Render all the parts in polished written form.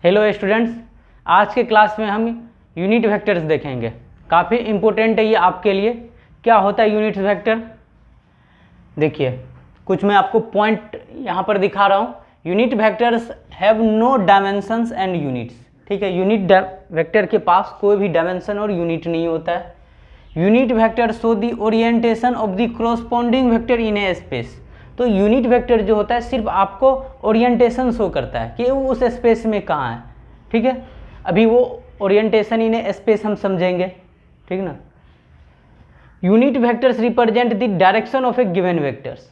Hello students, आज के class में हम यूनिट वेक्टर्स देखेंगे। काफ़ी इम्पोर्टेंट है ये आपके लिए। क्या होता है यूनिट वेक्टर? देखिए, कुछ मैं आपको पॉइंट यहाँ पर दिखा रहा हूँ। Unit vectors have no dimensions and units. ठीक है, यूनिट वेक्टर के पास कोई भी डायमेंशन और यूनिट नहीं होता है। Unit vector show the orientation of the corresponding vector in A space. तो यूनिट वेक्टर जो होता है सिर्फ आपको ओरिएंटेशन शो करता है कि वो उस स्पेस में कहाँ है। ठीक है, अभी वो ओरिएंटेशन इन ए स्पेस हम समझेंगे। ठीक ना। Unit vectors represent the direction of A given vectors.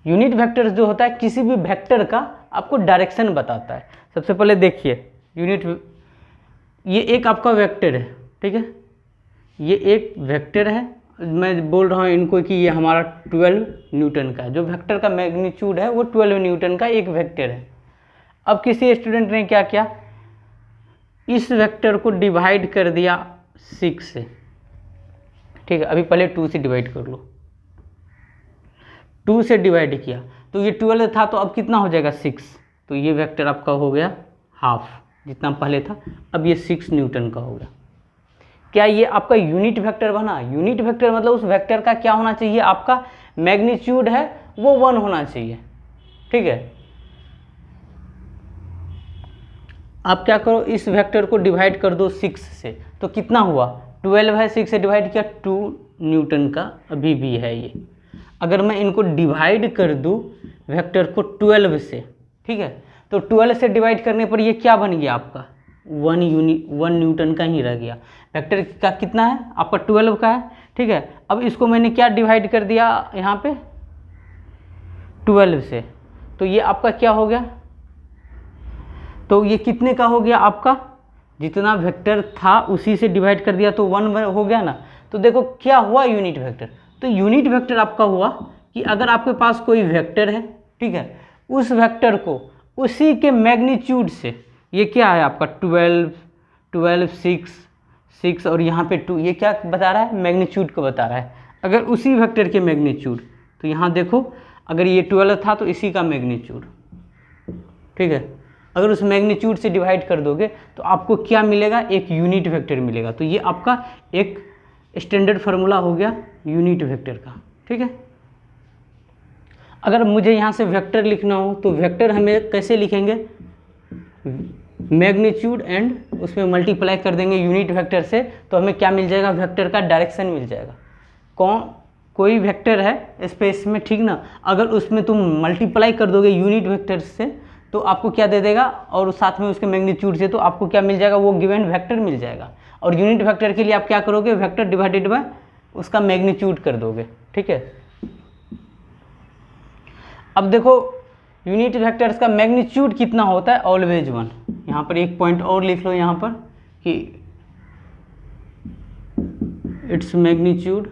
Unit vectors जो होता है किसी भी वेक्टर का आपको डायरेक्शन बताता है। सबसे पहले देखिए, ये एक आपका वेक्टर है। ठीक है, ये एक वेक्टर है। मैं बोल रहा हूँ इनको कि ये हमारा 12 न्यूटन का, जो वेक्टर का मैग्नीट्यूड है वो 12 न्यूटन का एक वेक्टर है। अब किसी स्टूडेंट ने क्या किया, इस वेक्टर को डिवाइड कर दिया 6 से। ठीक है, अभी पहले 2 से डिवाइड कर लो। 2 से डिवाइड किया तो ये 12 था, तो अब कितना हो जाएगा 6। तो ये वेक्टर आपका हो गया हाफ, जितना पहले था। अब ये 6 न्यूटन का हो गया। क्या ये आपका यूनिट वेक्टर बना? यूनिट वेक्टर मतलब उस वेक्टर का क्या होना चाहिए, आपका मैग्नीट्यूड है वो 1 होना चाहिए। ठीक है, आप क्या करो, इस वेक्टर को डिवाइड कर दो 6 से, तो कितना हुआ 12 है। 6 से डिवाइड किया, 2 न्यूटन का अभी भी है ये। अगर मैं इनको डिवाइड कर दूं वेक्टर को 12 से, ठीक है, तो 12 से डिवाइड करने पर ये क्या बन गया आपका 1 न्यूटन का ही रह गया। वेक्टर का कितना है आपका 12 का है। ठीक है, अब इसको मैंने क्या डिवाइड कर दिया यहाँ पे 12 से, तो ये आपका क्या हो गया, तो ये कितने का हो गया आपका, जितना वेक्टर था उसी से डिवाइड कर दिया तो 1 हो गया ना। तो देखो क्या हुआ यूनिट वेक्टर। तो यूनिट वेक्टर आपका हुआ कि अगर आपके पास कोई वेक्टर है, ठीक है, उस वेक्टर को उसी के मैग्नीट्यूड से, ये क्या है आपका 12 6 और यहाँ पे 2, ये क्या बता रहा है, मैग्नीट्यूड को बता रहा है। अगर उसी वेक्टर के मैग्नीट्यूड, तो यहाँ देखो अगर ये 12 था तो इसी का मैग्नीट्यूड, ठीक है, अगर उस मैग्नीट्यूड से डिवाइड कर दोगे तो आपको क्या मिलेगा, एक यूनिट वेक्टर मिलेगा। तो ये आपका एक स्टैंडर्ड फार्मूला हो गया यूनिट वेक्टर का। ठीक है, अगर मुझे यहाँ से वेक्टर लिखना हो तो वेक्टर हमें कैसे लिखेंगे, मैग्नीट्यूड एंड उसमें मल्टीप्लाई कर देंगे यूनिट वेक्टर से, तो हमें क्या मिल जाएगा, वेक्टर का डायरेक्शन मिल जाएगा। कोई वेक्टर है स्पेस में, ठीक ना, अगर उसमें तुम मल्टीप्लाई कर दोगे यूनिट वेक्टर से तो आपको क्या दे देगा, और साथ में उसके मैग्नीट्यूड से, तो आपको क्या मिल जाएगा, वो गिवन वेक्टर मिल जाएगा। और यूनिट वेक्टर के लिए आप क्या करोगे, वेक्टर डिवाइडेड बाय उसका मैग्नीट्यूड कर दोगे। ठीक है, अब देखो यूनिट वेक्टर्स का मैग्नीट्यूड कितना होता है, ऑलवेज 1। यहाँ पर एक पॉइंट और लिख लो यहाँ पर कि इट्स मैग्नीट्यूड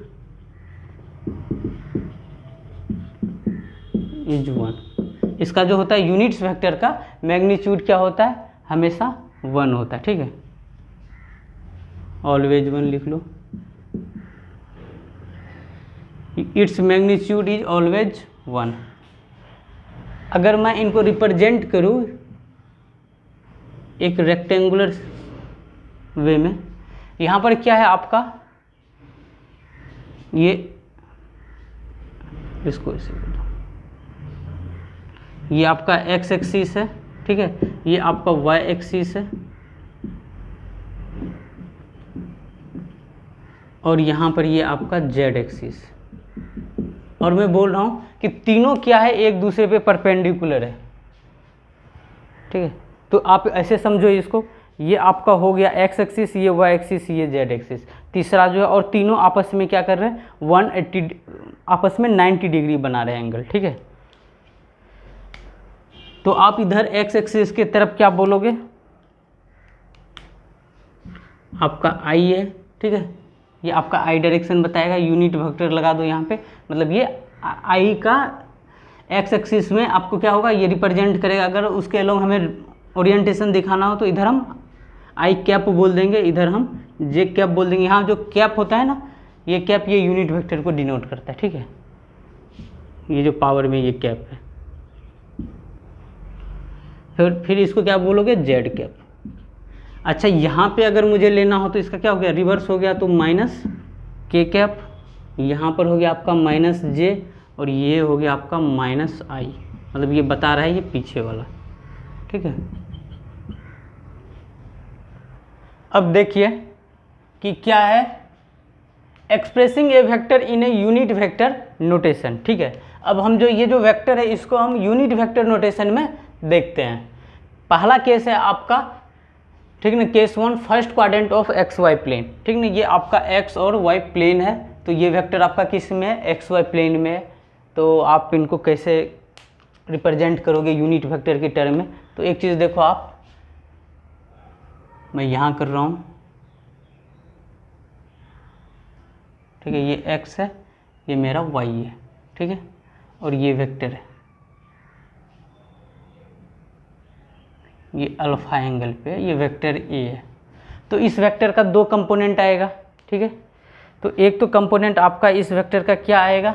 इज 1। इसका जो होता है यूनिट्स वेक्टर का मैग्नीट्यूड क्या होता है, हमेशा 1 होता है। ठीक है, ऑलवेज 1 लिख लो, इट्स मैग्नीट्यूड इज ऑलवेज 1। अगर मैं इनको रिप्रेजेंट करूँ एक रेक्टेंगुलर वे में, यहाँ पर क्या है आपका, ये इसको ऐसे कर दो, ये आपका एक्स एक्सिस है। ठीक है, ये आपका वाई एक्सिस है, और यहाँ पर ये आपका जेड एक्सिस। और मैं बोल रहा हूँ कि तीनों क्या है, एक दूसरे पे परपेंडिकुलर है। ठीक है, तो आप ऐसे समझो इसको, ये आपका हो गया एक्स एक्सिस, ये वाई एक्सिस, ये जेड एक्सिस, तीसरा जो है, और तीनों आपस में क्या कर रहे हैं, 180 आपस में 90 डिग्री बना रहे हैं एंगल। ठीक है, तो आप इधर एक्स एक्सिस के तरफ क्या बोलोगे, आपका आई है। ठीक है, ये आपका आई डायरेक्शन बताएगा। यूनिट वेक्टर लगा दो यहाँ पे, मतलब ये आई का एक्स एक्सिस में आपको क्या होगा, ये रिप्रेजेंट करेगा। अगर उसके अलोंग हमें ओरिएंटेशन दिखाना हो तो इधर हम आई कैप बोल देंगे, इधर हम जे कैप बोल देंगे। यहाँ जो कैप होता है ना, ये कैप ये यूनिट वेक्टर को डिनोट करता है। ठीक है, ये जो पावर में ये कैप है, फिर इसको क्या बोलोगे, जेड कैप। अच्छा यहाँ पे अगर मुझे लेना हो तो इसका क्या हो गया, रिवर्स हो गया, तो माइनस के कैप, यहाँ पर हो गया आपका माइनस जे, और ये हो गया आपका माइनस आई, मतलब ये बता रहा है ये पीछे वाला, ठीक है। अब देखिए कि क्या है, expressing A vector in a unit vector notation, ठीक है। अब हम जो ये जो वेक्टर है इसको हम यूनिट वेक्टर नोटेशन में देखते हैं। पहला केस है आपका, ठीक ना, case 1 first quadrant of X Y plane, ठीक ना, ये आपका एक्स और वाई प्लेन है, तो ये वेक्टर आपका किस में है, एक्स वाई प्लेन में है। तो आप इनको कैसे रिप्रेजेंट करोगे यूनिट वेक्टर के टर्म में, तो एक चीज़ देखो आप, मैं यहाँ कर रहा हूँ, ठीक है, ये एक्स है, ये मेरा वाई है, ठीक है, और ये वेक्टर है, ये अल्फा एंगल पे है, ये वेक्टर ए है। तो इस वेक्टर का दो कंपोनेंट आएगा, ठीक है। तो एक तो कंपोनेंट आपका इस वेक्टर का क्या आएगा,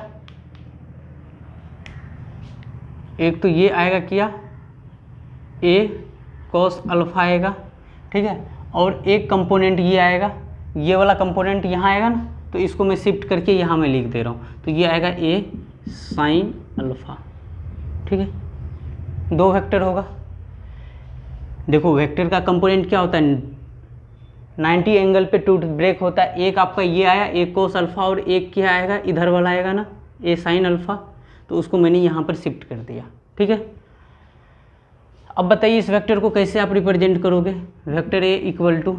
एक तो ये आएगा क्या, ए कॉस अल्फा आएगा, ठीक है, और एक कंपोनेंट ये आएगा, ये वाला कंपोनेंट यहाँ आएगा ना, तो इसको मैं शिफ्ट करके यहाँ मैं लिख दे रहा हूँ, तो ये आएगा ए साइन अल्फा, ठीक है। दो वेक्टर होगा। देखो वेक्टर का कंपोनेंट क्या होता है, 90 एंगल पे टू ब्रेक होता है। एक आपका ये आया, एक कोस अल्फा, और एक क्या आएगा, इधर वाला आएगा ना, ए साइन अल्फा, तो उसको मैंने यहाँ पर शिफ्ट कर दिया, ठीक है। अब बताइए इस वेक्टर को कैसे आप रिप्रेजेंट करोगे, वेक्टर ए इक्वल टू,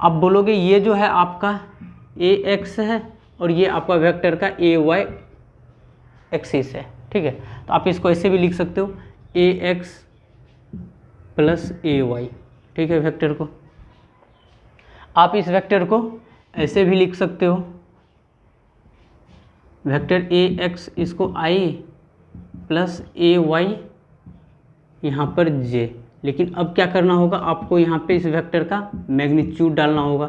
आप बोलोगे ये जो है आपका ए एक्स है, और ये आपका वेक्टर का ए वाई एक्सिस है, ठीक है। तो आप इसको ऐसे भी लिख सकते हो, ए एक्स प्लस ए वाई, ठीक है। वेक्टर को आप इस वेक्टर को ऐसे भी लिख सकते हो, वेक्टर ए एक्स, इसको आई प्लस ए वाई, यहाँ पर जे। लेकिन अब क्या करना होगा आपको, यहाँ पे इस वेक्टर का मैग्नीट्यूड डालना होगा,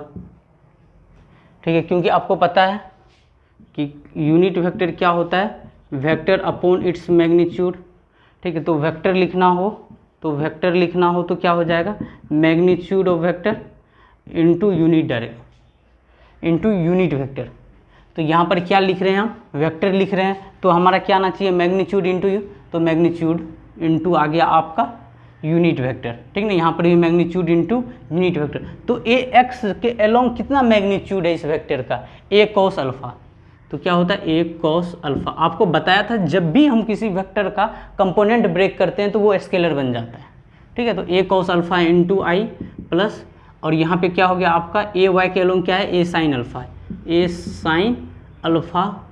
ठीक है, क्योंकि आपको पता है कि यूनिट वेक्टर क्या होता है, वेक्टर अपॉन इट्स मैग्नीट्यूड, ठीक है। तो वेक्टर लिखना हो तो क्या हो जाएगा, magnitude of vector into unit vector. तो यहाँ पर क्या लिख रहे हैं हम, वेक्टर लिख रहे हैं, तो हमारा क्या आना चाहिए, मैग्नीट्यूड इंटू यू, तो मैग्नीट्यूड इंटू आ गया आपका यूनिट वेक्टर, ठीक ना। यहाँ पर भी मैग्नीट्यूड इंटू यूनिट वेक्टर। तो ए एक्स के अलोंग कितना मैग्नीट्यूड है इस वेक्टर का, ए कॉस अल्फा, तो क्या होता है ए कॉस अल्फा। आपको बताया था जब भी हम किसी वेक्टर का कंपोनेंट ब्रेक करते हैं तो वो स्केलर बन जाता है, ठीक है। तो ए cos alpha into I plus, और यहाँ पे क्या हो गया आपका ए वाई के अलोंग क्या है, ए साइन अल्फा, ए साइन अल्फा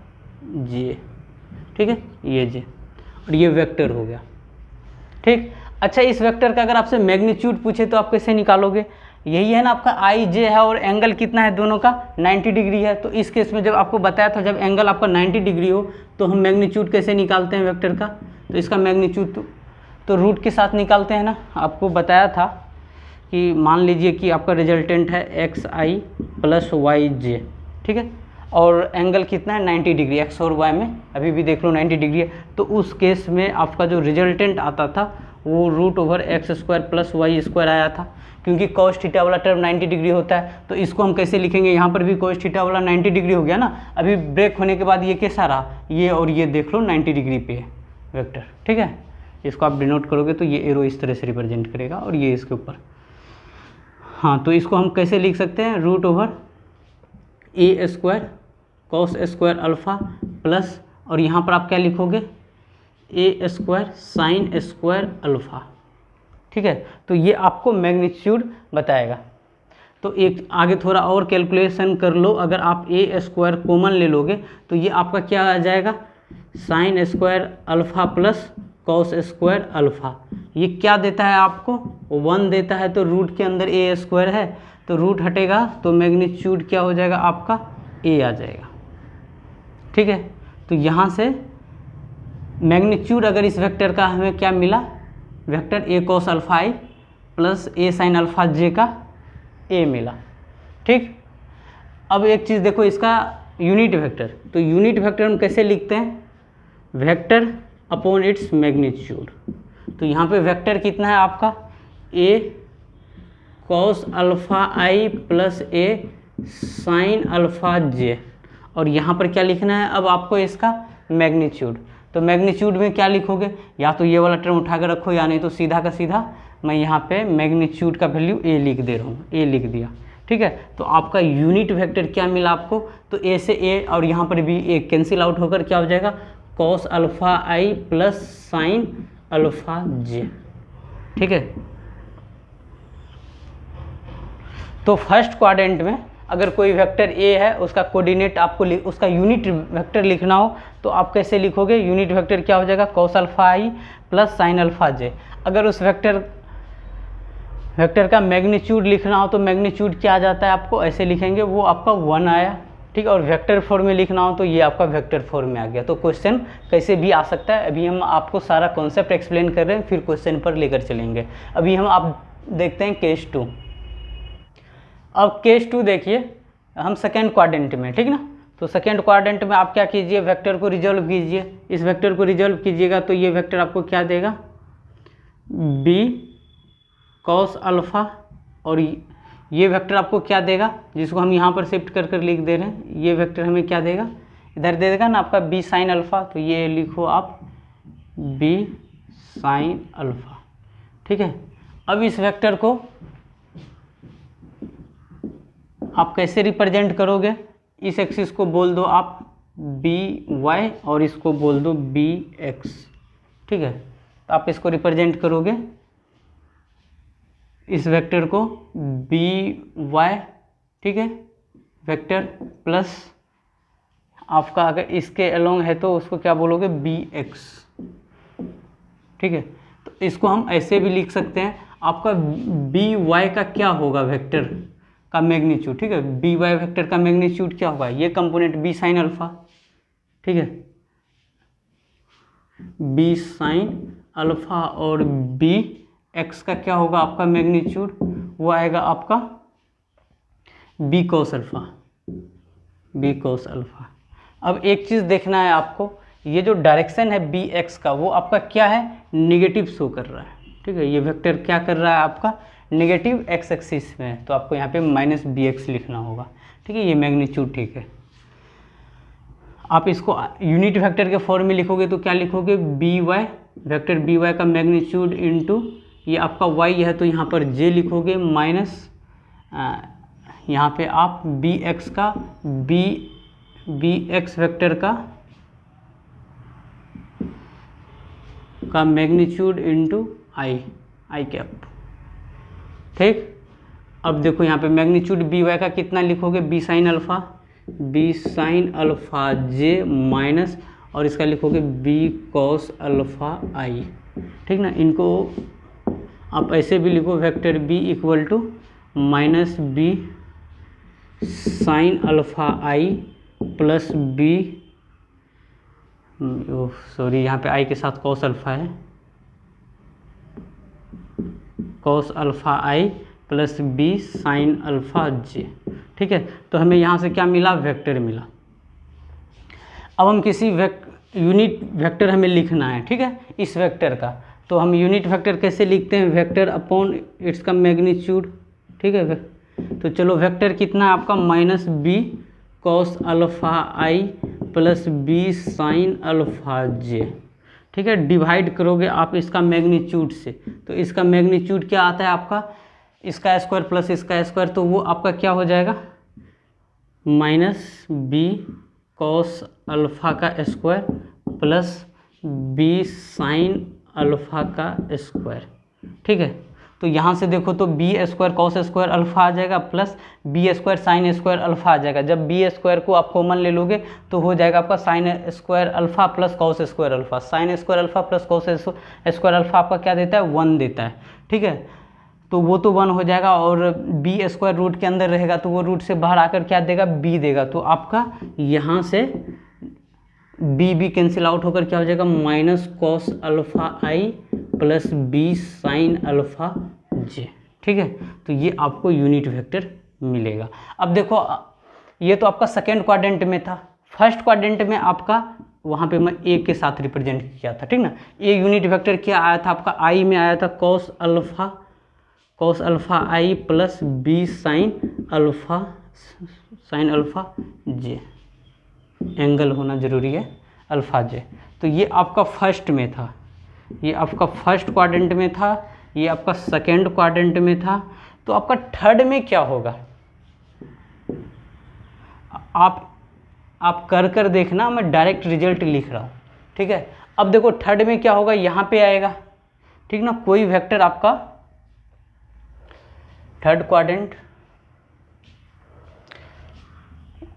जे, ठीक है, ये जे, और ये वेक्टर हो गया, ठीक। अच्छा इस वेक्टर का अगर आपसे मैग्नीट्यूड पूछे तो आप कैसे निकालोगे, यही है ना आपका आई जे है, और एंगल कितना है दोनों का, 90 डिग्री है। तो इस केस में जब आपको बताया था जब एंगल आपका 90 डिग्री हो तो हम मैग्नीट्यूड कैसे निकालते हैं वेक्टर का, तो इसका मैग्नीट्यूड तो रूट के साथ निकालते हैं ना। आपको बताया था कि मान लीजिए कि आपका रिजल्टेंट है एक्स आई प्लस वाई जे, ठीक है, और एंगल कितना है 90 डिग्री, एक्स और वाई में अभी भी देख लो 90 डिग्री है। तो उस केस में आपका जो रिजल्टेंट आता था वो root over X square plus Y square आया था, क्योंकि कॉस थीटा वाला टर्म 90 डिग्री होता है। तो इसको हम कैसे लिखेंगे, यहाँ पर भी कॉस थीटा वाला 90 डिग्री हो गया ना, अभी ब्रेक होने के बाद ये कैसा रहा, ये और ये देख लो 90 डिग्री पे है वेक्टर, ठीक है। इसको आप डिनोट करोगे तो ये एरो इस तरह से रिप्रेजेंट करेगा, और ये इसके ऊपर, हाँ। तो इसको हम कैसे लिख सकते हैं, root over A square cos square alpha plus, और यहाँ पर आप क्या लिखोगे, A square sine square alpha, ठीक है। तो ये आपको मैग्नीट्यूड बताएगा। तो एक आगे थोड़ा और कैलकुलेशन कर लो, अगर आप ए स्क्वायर कॉमन ले लोगे तो ये आपका क्या आ जाएगा, sign square alpha plus cos square alpha. ये क्या देता है आपको, 1 देता है, तो रूट के अंदर ए स्क्वायर है, तो रूट हटेगा तो मैग्नीट्यूड क्या हो जाएगा आपका, ए आ जाएगा, ठीक है। तो यहाँ से मैग्नीट्यूड अगर इस वेक्टर का हमें क्या मिला, vector A cos alpha I plus A sine alpha जे का ए मिला, ठीक। अब एक चीज़ देखो इसका यूनिट वेक्टर, तो यूनिट वेक्टर हम कैसे लिखते हैं, वेक्टर अपॉन इट्स मैग्नीट्यूड। तो यहाँ पे वेक्टर कितना है आपका a cos alpha i plus a sign alpha j, और यहाँ पर क्या लिखना है अब आपको इसका मैग्नीट्यूड। तो मैग्नीट्यूड में क्या लिखोगे, या तो ये वाला टर्म उठा कर रखो, या नहीं तो सीधा का सीधा मैं यहाँ पे मैग्नीट्यूड का वैल्यू a लिख दे रहा हूँ, a लिख दिया, ठीक है। तो आपका यूनिट वेक्टर क्या मिला आपको, तो a से a और यहाँ पर भी a कैंसिल आउट होकर क्या हो जाएगा cos alpha i plus sign alpha j, ठीक है। तो फर्स्ट क्वाड्रेंट में अगर कोई वेक्टर a है उसका कोऑर्डिनेट आपको उसका यूनिट वेक्टर लिखना हो तो आप कैसे लिखोगे, यूनिट वेक्टर क्या हो जाएगा cos alpha i plus sign alpha j। अगर उस वेक्टर का मैग्नीट्यूड लिखना हो तो मैग्नीट्यूड क्या आ जाता है आपको, ऐसे लिखेंगे वो आपका 1 आया, ठीक है। और वेक्टर फॉर्म में लिखना हो तो ये आपका वेक्टर फॉर्म में आ गया। तो क्वेश्चन कैसे भी आ सकता है, अभी हम आपको सारा कॉन्सेप्ट एक्सप्लेन कर रहे हैं, फिर क्वेश्चन पर लेकर चलेंगे। अभी हम आप देखते हैं केस 2। अब केस 2 देखिए, हम सेकेंड क्वाड्रेंट में, ठीक ना। तो सेकेंड क्वाड्रेंट में आप क्या कीजिए, वेक्टर को रिजॉल्व कीजिए। इस वेक्टर को रिजॉल्व कीजिएगा तो ये वेक्टर आपको क्या देगा, b cos अल्फ़ा, और ये वेक्टर आपको क्या देगा, जिसको हम यहाँ पर शिफ्ट कर कर लिख दे रहे हैं, ये वेक्टर हमें क्या देगा, इधर दे देगा ना आपका b साइन अल्फ़ा, तो ये लिखो आप b साइन अल्फ़ा, ठीक है। अब इस वेक्टर को आप कैसे रिप्रेजेंट करोगे, इस एक्सिस को बोल दो आप by और इसको बोल दो bx, ठीक है। तो आप इसको रिप्रेजेंट करोगे, इस वेक्टर को by, ठीक है, वेक्टर प्लस आपका अगर इसके अलोंग है तो उसको क्या बोलोगे bx, ठीक है। तो इसको हम ऐसे भी लिख सकते हैं, आपका by का क्या होगा वेक्टर का मैग्नीट्यूड, ठीक है। by वेक्टर का मैग्नीट्यूड क्या होगा, ये कंपोनेंट b साइन अल्फ़ा, ठीक है, b साइन अल्फ़ा, और bx का क्या होगा आपका मैग्नीट्यूड, वो आएगा आपका b cos alpha, b cos alpha. अब एक चीज़ देखना है आपको, ये जो डायरेक्शन है bx का वो आपका क्या है, नेगेटिव शो कर रहा है, ठीक है। ये वेक्टर क्या कर रहा है आपका नेगेटिव x एक्सिस में है, तो आपको यहाँ पे माइनस bx लिखना होगा, ठीक है। ये मैग्नीट्यूड, ठीक है। आप इसको यूनिट वेक्टर के फॉर्म में लिखोगे तो क्या लिखोगे, by वेक्टर by का मैग्नीट्यूड इनटू ये आपका y है तो यहाँ पर j लिखोगे, माइनस यहाँ पे आप bx का bx वेक्टर का मैग्नीट्यूड इनटू i कैप, ठीक। अब देखो यहाँ पे मैग्नीट्यूड by का कितना लिखोगे, b sine alpha j minus, और इसका लिखोगे b cos अल्फ़ा i, ठीक ना। इनको आप ऐसे भी लिखो, vector b equal to minus b sine alpha i plus b, sorry यहाँ पे i के साथ cos अल्फ़ा है, cos alpha i plus b sine alpha j, ठीक है। तो हमें यहाँ से क्या मिला, वेक्टर मिला। अब हम किसी यूनिट वेक्टर हमें लिखना है, ठीक है, इस वेक्टर का। तो हम यूनिट वेक्टर कैसे लिखते हैं, वेक्टर अपॉन इट्स का मैग्नीट्यूड, ठीक है। तो चलो वेक्टर कितना है आपका, minus b cos alpha i plus b sine alpha j, ठीक है। डिवाइड करोगे आप इसका मैग्नीट्यूड से, तो इसका मैग्नीट्यूड क्या आता है आपका, इसका स्क्वायर प्लस इसका स्क्वायर, तो वो आपका क्या हो जाएगा, माइनस b cos अल्फ़ा का square plus b sine alpha का स्क्वायर, ठीक है। तो यहाँ से देखो तो b square cos square alpha आ जाएगा plus b square sine square alpha आ जाएगा। जब b स्क्वायर को आप कॉमन ले लोगे तो हो जाएगा आपका sign square alpha plus cos square alpha. Sign square alpha plus cos square alpha आपका क्या देता है, 1 देता है, ठीक है। तो वो तो 1 हो जाएगा, और b स्क्वायर रूट के अंदर रहेगा तो वो रूट से बाहर आकर क्या देगा, b देगा। तो आपका यहाँ से b कैंसिल आउट होकर क्या हो जाएगा, minus cos alpha i plus b sine alpha j, ठीक है। तो ये आपको यूनिट वेक्टर मिलेगा। अब देखो ये तो आपका सेकेंड क्वाड्रेंट में था, फर्स्ट क्वाड्रेंट में आपका वहाँ पे मैं ए के साथ रिप्रेजेंट किया था, ठीक ना। ए यूनिट वेक्टर क्या आया था आपका, आई में आया था कॉस अल्फ़ा आई प्लस बी साइन अल्फ़ा जे, एंगल होना ज़रूरी है अल्फ़ा जे। तो ये आपका फर्स्ट में था, ये आपका फर्स्ट क्वाड्रेंट में था, ये आपका सेकेंड क्वाड्रेंट में था। तो आपका थर्ड में क्या होगा, आप कर देखना, मैं डायरेक्ट रिजल्ट लिख रहा हूँ, ठीक है। अब देखो थर्ड में क्या होगा, यहाँ पे आएगा, ठीक ना। कोई वेक्टर आपका थर्ड क्वाड्रेंट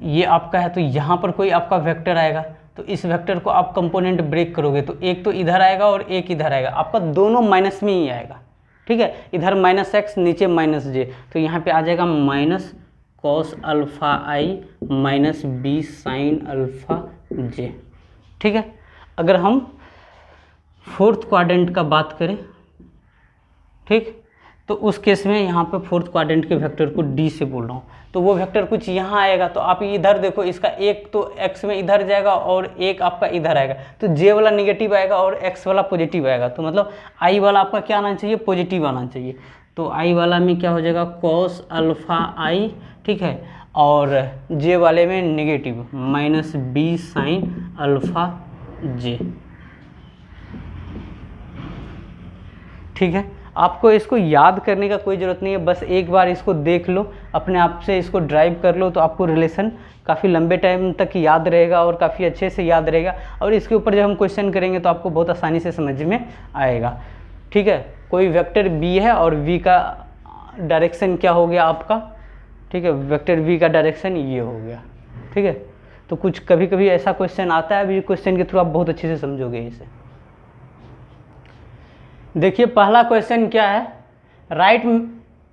ये आपका है, तो यहाँ पर कोई आपका वेक्टर आएगा, तो इस वेक्टर को आप कंपोनेंट ब्रेक करोगे तो एक तो इधर आएगा और एक इधर आएगा, आपका दोनों माइनस में ही आएगा, ठीक है। इधर माइनस एक्स, नीचे माइनस जे, तो यहाँ पे आ जाएगा माइनस कॉस अल्फ़ा आई minus B sine alpha J, ठीक है। अगर हम फोर्थ क्वाड्रेंट का बात करें, ठीक, तो उस केस में यहाँ पे फोर्थ क्वाड्रेंट के वेक्टर को डी से बोल रहा हूँ, तो वो वेक्टर कुछ यहाँ आएगा। तो आप इधर देखो, इसका एक तो एक्स में इधर जाएगा और एक आपका इधर आएगा, तो जे वाला निगेटिव आएगा और एक्स वाला पॉजिटिव आएगा, तो मतलब आई वाला आपका क्या आना चाहिए, पॉजिटिव आना चाहिए। तो आई वाला में क्या हो जाएगा, कॉस अल्फ़ा आई, ठीक है, और जे वाले में negative minus B sine alpha J, ठीक है। आपको इसको याद करने का कोई ज़रूरत नहीं है, बस एक बार इसको देख लो, अपने आप से इसको ड्राइव कर लो, तो आपको रिलेशन काफ़ी लंबे टाइम तक याद रहेगा और काफ़ी अच्छे से याद रहेगा। और इसके ऊपर जब हम क्वेश्चन करेंगे तो आपको बहुत आसानी से समझ में आएगा, ठीक है। कोई वेक्टर बी है और वी का डायरेक्शन क्या हो गया आपका, ठीक है, वेक्टर वी का डायरेक्शन ये हो गया, ठीक है। तो कुछ कभी कभी ऐसा क्वेश्चन आता है, अभी क्वेश्चन के थ्रू आप बहुत अच्छे से समझोगे इसे। देखिए पहला क्वेश्चन क्या है, राइट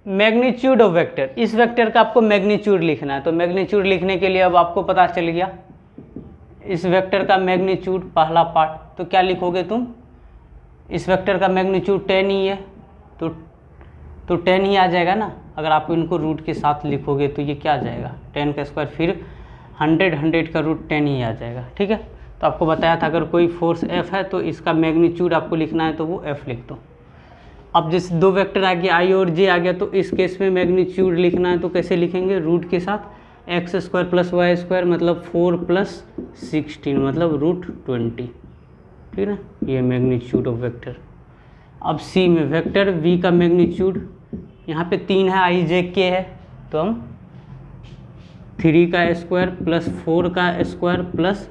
मैग्नीट्यूड ऑफ वेक्टर। इस वेक्टर का आपको मैग्नीट्यूड लिखना है, तो मैग्नीट्यूड लिखने के लिए अब आपको पता चल गया इस वेक्टर का मैग्नीट्यूड, पहला पार्ट। तो क्या लिखोगे तुम, इस वेक्टर का मैग्नीट्यूड 10 ही है, तो 10 ही आ जाएगा ना। अगर आप इनको रूट के साथ लिखोगे तो ये क्या आ जाएगा, 10 का स्क्वायर, फिर 100 का रूट 10 ही आ जाएगा, ठीक है। तो आपको बताया था अगर कोई फोर्स F है तो इसका मैग्नीट्यूड आपको लिखना है तो वो F लिख दो। अब जैसे दो वेक्टर आ गया I और J आ गया, तो इस केस में मैग्नीट्यूड लिखना है तो कैसे लिखेंगे, रूट के साथ X square plus Y square मतलब 4 + 16 मतलब रूट 20, ठीक है। ये मैग्नीट्यूड ऑफ वेक्टर। अब C में वेक्टर V का मैग्नीट्यूड यहाँ पे 3 है, I J K है, तो हम 3 का स्क्वायर प्लस 4 का स्क्वायर प्लस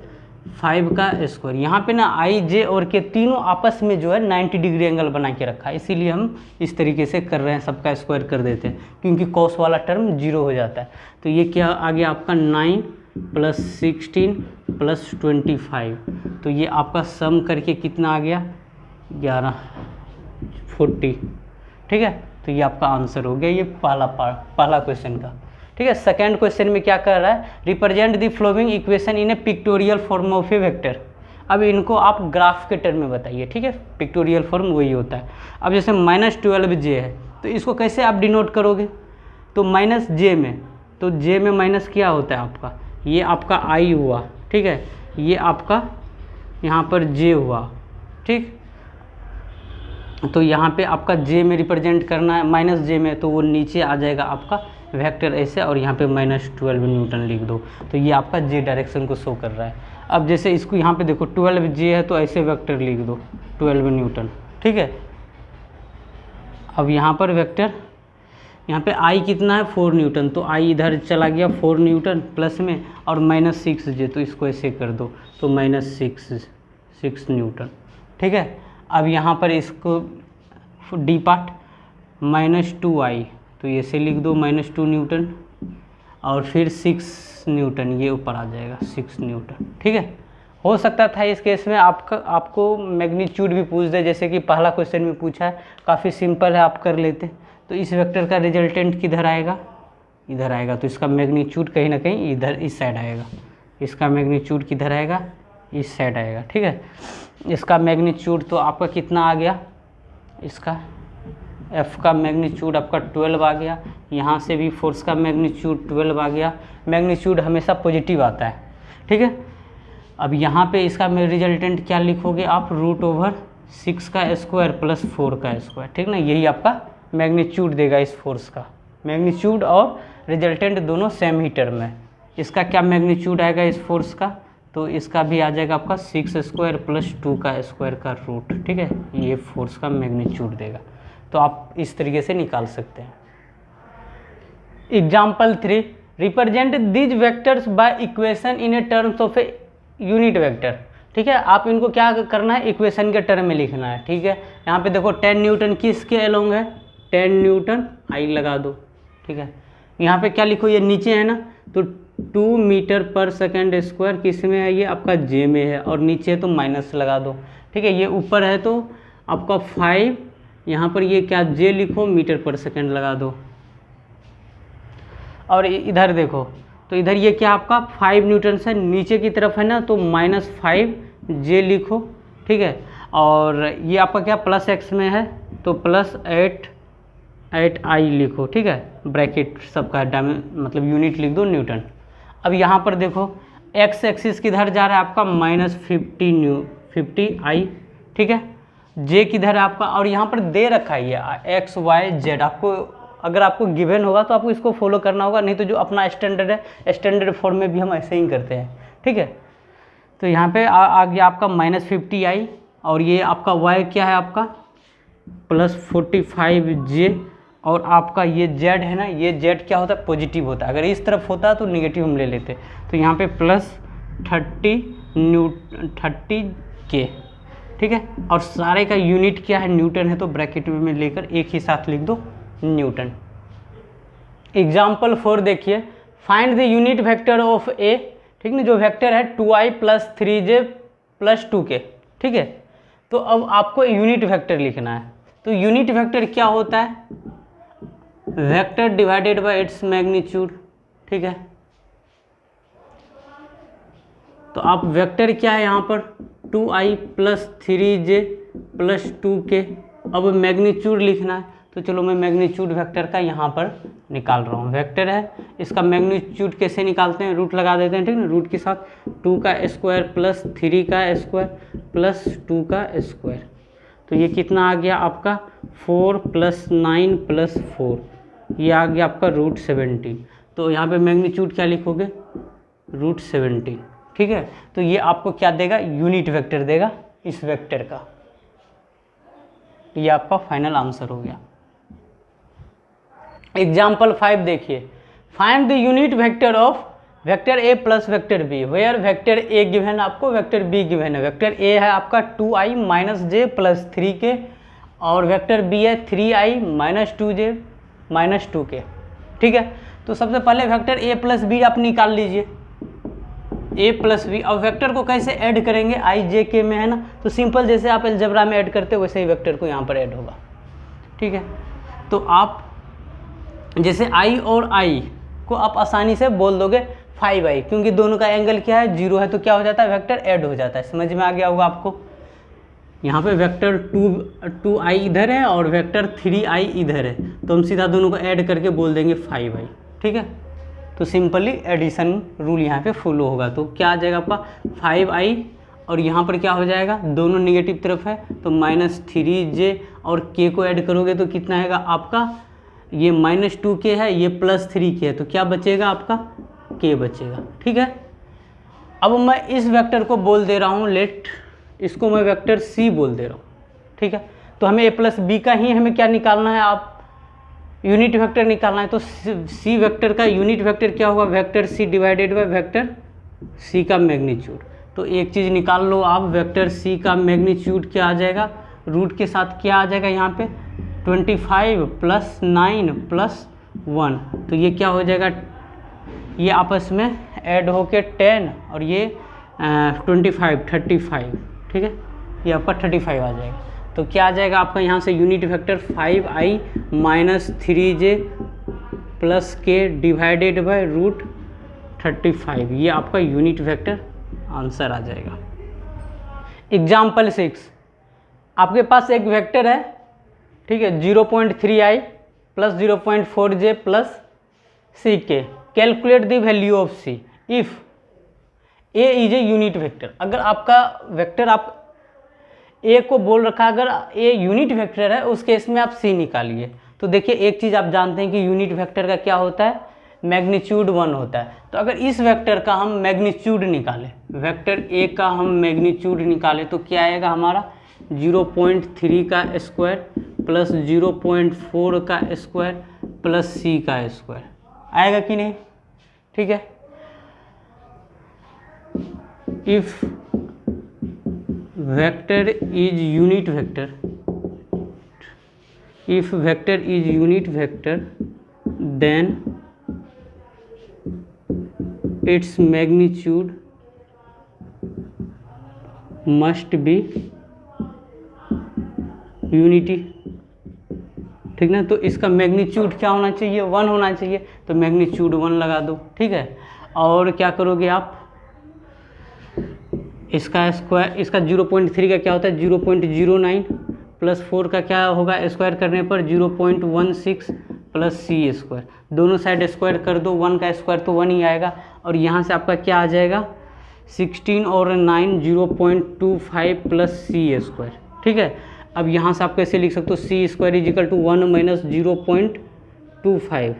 5 का स्क्वायर। यहाँ पे ना आई जे और के तीनों आपस में जो है 90 डिग्री एंगल बना के रखा है, इसीलिए हम इस तरीके से कर रहे हैं, सबका स्क्वायर कर देते हैं, क्योंकि कॉस वाला टर्म 0 हो जाता है। तो ये क्या आ गया आपका 9 + 16 + 25, तो ये आपका सम करके कितना आ गया 11 40, ठीक है। तो ये आपका आंसर हो गया, ये पहला क्वेश्चन का, ठीक है। सेकंड क्वेश्चन में क्या कर रहा है, represent the flowing equation in A pictorial form of A vector. अब इनको आप ग्राफ के टर्म में बताइए, ठीक है, पिक्टोरियल फॉर्म वही होता है। अब जैसे -12j है, तो इसको कैसे आप डिनोट करोगे, तो -j में, तो j में माइनस क्या होता है आपका, ये आपका i हुआ, ठीक है, ये आपका यहाँ पर j हुआ, ठीक। तो यहाँ पे आपका j में रिप्रेजेंट करना है, -j में, तो वो नीचे आ जाएगा आपका वेक्टर ऐसे, और यहाँ पे -12 न्यूटन लिख दो, तो ये आपका j डायरेक्शन को शो कर रहा है। अब जैसे इसको यहाँ पे देखो 12j है, तो ऐसे वेक्टर लिख दो 12 न्यूटन, ठीक है। अब यहाँ पर वेक्टर, यहाँ पे i कितना है 4 न्यूटन, तो i इधर चला गया 4 न्यूटन प्लस में, और -6j, तो इसको ऐसे कर दो, तो -6 न्यूटन, ठीक है। अब यहाँ पर इसको डी पार्ट -2i, तो ये से लिख दो -2 न्यूटन, और फिर 6 न्यूटन ये ऊपर आ जाएगा 6 न्यूटन, ठीक है। हो सकता था इस केस में आपको मैग्नीट्यूड भी पूछ दे, जैसे कि पहला क्वेश्चन में पूछा है, काफ़ी सिंपल है, आप कर लेते। तो इस वेक्टर का रिजल्टेंट किधर आएगा, इधर आएगा, तो इसका मैग्नीट्यूड कहीं ना कहीं इधर इस साइड आएगा, इसका मैग्नीट्यूड किधर आएगा, इस साइड आएगा, ठीक है। इसका मैग्नीट्यूड तो आपका कितना आ गया, इसका F का मैग्नीट्यूड आपका 12 आ गया, यहाँ से भी फोर्स का मैग्नीट्यूड 12 आ गया। मैग्नीट्यूड हमेशा पॉजिटिव आता है, ठीक है। अब यहाँ पे इसका रिजल्टेंट क्या लिखोगे आप, √6 का स्क्वायर प्लस 4 का स्क्वायर, ठीक ना। यही आपका मैग्नीट्यूड देगा इस फोर्स का। मैग्नीट्यूड और रिजल्टेंट दोनों सेम ही टर्म है। इसका क्या मैग्नीट्यूड आएगा इस फोर्स का, तो इसका भी आ जाएगा आपका 6 स्क्वायर प्लस 2 का स्क्वायर का रूट, ठीक है। ये फोर्स का मैग्नीट्यूड देगा। तो आप इस तरीके से निकाल सकते हैं। Example 3, represent these vectors by equation in A terms of A unit vector, ठीक है। आप इनको क्या करना है, इक्वेशन के टर्म में लिखना है, ठीक है। यहाँ पे देखो 10 न्यूटन किसके अलोंग है, 10 न्यूटन आई लगा दो, ठीक है। यहाँ पे क्या लिखो, ये नीचे है ना, तो 2 मीटर पर सेकेंड स्क्वायर किस में है, ये आपका जे में है, और नीचे है तो माइनस लगा दो, ठीक है। ये ऊपर है तो आपका 5, यहाँ पर ये क्या जे लिखो, मीटर पर सेकेंड लगा दो। और इधर देखो, तो इधर ये क्या आपका 5 न्यूटन से नीचे की तरफ है ना, तो -5 जे लिखो, ठीक है। और ये आपका क्या प्लस एक्स में है, तो +8 आई लिखो, ठीक है। ब्रैकेट सबका मतलब यूनिट लिख दो न्यूटन। अब यहाँ पर देखो एक्स एक्सिस किधर जा रहा है आपका -50 आई, ठीक है। जे किधर है आपका, और यहाँ पर दे रखा है ये एक्स वाई जेड। आपको अगर आपको गिवन होगा तो आपको इसको फॉलो करना होगा, नहीं तो जो अपना स्टैंडर्ड है, स्टैंडर्ड फॉर्म में भी हम ऐसे ही करते हैं, ठीक है। तो यहाँ पे आ गया आपका -50 आई, और ये आपका y क्या है आपका +45 जे, और आपका ये z है ना, ये z क्या होता है, पॉजिटिव होता है। अगर इस तरफ होता तो निगेटिव हम ले लेते। तो यहाँ पे +30 के, ठीक है। और सारे का यूनिट क्या है, न्यूटन है, तो ब्रैकेट में लेकर एक ही साथ लिख दो न्यूटन। एग्जाम्पल 4 देखिए, find the unit vector of A, ठीक ना। जो वेक्टर है 2i + 3j + 2k, ठीक है। तो अब आपको यूनिट वेक्टर लिखना है। तो यूनिट वेक्टर क्या होता है, vector divided by its magnitude, ठीक है। तो आप वेक्टर क्या है यहाँ पर 2i + 3j + 2k। अब मैग्नीट्यूड लिखना है, तो चलो मैं मैग्नीट्यूड वेक्टर का यहाँ पर निकाल रहा हूँ। वेक्टर है, इसका मैग्नीट्यूड कैसे निकालते हैं, रूट लगा देते हैं, ठीक ना। रूट के साथ 2 का स्क्वायर प्लस 3 का स्क्वायर प्लस 2 का स्क्वायर, तो ये कितना आ गया आपका 4 + 9 + 4, ये आ गया आपका √17। तो यहाँ पे मैग्नीट्यूड क्या लिखोगे, √17, ठीक है। तो ये आपको क्या देगा, यूनिट वेक्टर देगा इस वेक्टर का। ये आपका फाइनल आंसर हो गया। एग्जाम्पल 5 देखिए, find the unit vector of vector A plus vector B, where vector A given आपको, वेक्टर बी गिवन है। वेक्टर ए है आपका 2i - j + 3k, और वेक्टर बी है 3i - 2j - 2k, ठीक है। तो सबसे पहले वेक्टर ए प्लस बी आप निकाल लीजिए, ए प्लस बी। अब वेक्टर को कैसे ऐड करेंगे, i j k में है ना, तो सिंपल जैसे आप अलजेब्रा में ऐड करते हो वैसे ही वेक्टर को यहाँ पर ऐड होगा, ठीक है। तो आप जैसे i और i को आप आसानी से बोल दोगे 5i, क्योंकि दोनों का एंगल क्या है, 0 है, तो क्या हो जाता है, वेक्टर ऐड हो जाता है। समझ में आ गया होगा आपको। यहाँ पे वेक्टर 2i इधर है और वेक्टर 3i इधर है, तो हम सीधा दोनों को ऐड करके बोल देंगे 5i, ठीक है। तो सिंपली एडिशन रूल यहाँ पे फॉलो होगा। तो क्या आ जाएगा आपका 5i, और यहाँ पर क्या हो जाएगा, दोनों निगेटिव तरफ है, तो -3j और k को ऐड करोगे तो कितना आएगा आपका, ये -2k है, ये +3k है, तो क्या बचेगा आपका, k बचेगा, ठीक है। अब मैं इस वेक्टर को बोल दे रहा हूँ, लेट इसको मैं वेक्टर c बोल दे रहा हूँ, ठीक है। तो हमें a + b का ही हमें क्या निकालना है, आप यूनिट वेक्टर निकालना है। तो c वेक्टर का यूनिट वेक्टर क्या होगा, vector c divided by vector c का मैग्नीट्यूड। तो एक चीज़ निकाल लो आप, वेक्टर c का मैग्नीट्यूड क्या आ जाएगा, रूट के साथ क्या आ जाएगा यहाँ पे 25 + 9 + 1, तो ये क्या हो जाएगा, ये आपस में ऐड होके 10 और ये 25 35, ठीक है। ये आपका 35 आ जाएगा। तो क्या आ जाएगा आपका यहाँ से unit vector 5i - 3j + k divided by √35, ये आपका यूनिट वेक्टर आंसर आ जाएगा। एग्जाम्पल 6, आपके पास एक वेक्टर है, ठीक है, 0.3i + 0.4j + ck। Calculate the value of c if A is a unit vector. अगर आपका वेक्टर आप ए को बोल रखा है, अगर ए यूनिट वेक्टर है उस केस में आप सी निकालिए। तो देखिए एक चीज़ आप जानते हैं कि यूनिट वेक्टर का क्या होता है, मैग्नीट्यूड 1 होता है। तो अगर इस वेक्टर का हम मैग्नीट्यूड निकालें, वेक्टर ए का हम मैग्नीट्यूड निकालें तो क्या आएगा हमारा 0.3 का स्क्वायर प्लस 0.4 का स्क्वायर प्लस सी का स्क्वायर आएगा कि नहीं। ठीक है, if vector is unit vector, if vector is unit vector then its magnitude must be unity। ठीक ना, तो इसका मैग्नीट्यूड क्या होना चाहिए, 1 होना चाहिए, तो मैग्नीट्यूड 1 लगा दो। ठीक है, और क्या करोगे आप, इसका स्क्वायर, इसका 0.3 का क्या होता है 0.09 प्लस 4 का क्या होगा स्क्वायर करने पर 0.16 प्लस सी स्क्वायर, दोनों साइड स्क्वायर कर दो, 1 का स्क्वायर तो 1 ही आएगा, और यहाँ से आपका क्या आ जाएगा 16 और 9 0.25 प्लस सी स्क्वायर। ठीक है, अब यहाँ से आप कैसे लिख सकते हो, C square is equal to 1 minus 0.25,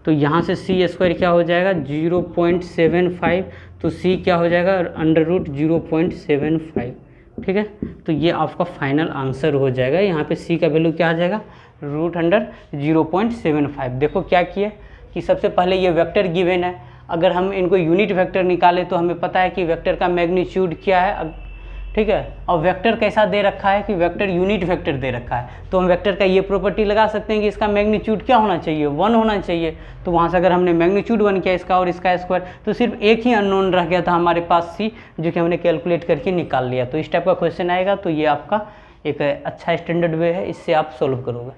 तो यहाँ से सी स्क्वायर क्या हो जाएगा 0.75, तो सी क्या हो जाएगा अंडर रूट 0.75। ठीक है, तो ये आपका फाइनल आंसर हो जाएगा। यहाँ पे सी का वैल्यू क्या आ जाएगा रूट अंडर 0.75। देखो क्या किया कि सबसे पहले ये वेक्टर गिवन है, अगर हम इनको यूनिट वेक्टर निकालें तो हमें पता है कि वेक्टर का मैग्नीट्यूड क्या है। ठीक है, और वेक्टर कैसा दे रखा है कि वेक्टर यूनिट वेक्टर दे रखा है, तो हम वेक्टर का ये प्रॉपर्टी लगा सकते हैं कि इसका मैग्नीट्यूड क्या होना चाहिए 1 होना चाहिए। तो वहाँ से अगर हमने मैग्नीट्यूड 1 किया इसका और इसका स्क्वायर, तो सिर्फ एक ही अननोन रह गया था हमारे पास सी, जो कि हमने कैलकुलेट करके निकाल लिया। तो इस टाइप का क्वेश्चन आएगा, तो ये आपका एक अच्छा स्टैंडर्ड वे है, इससे आप सोल्व करोगे।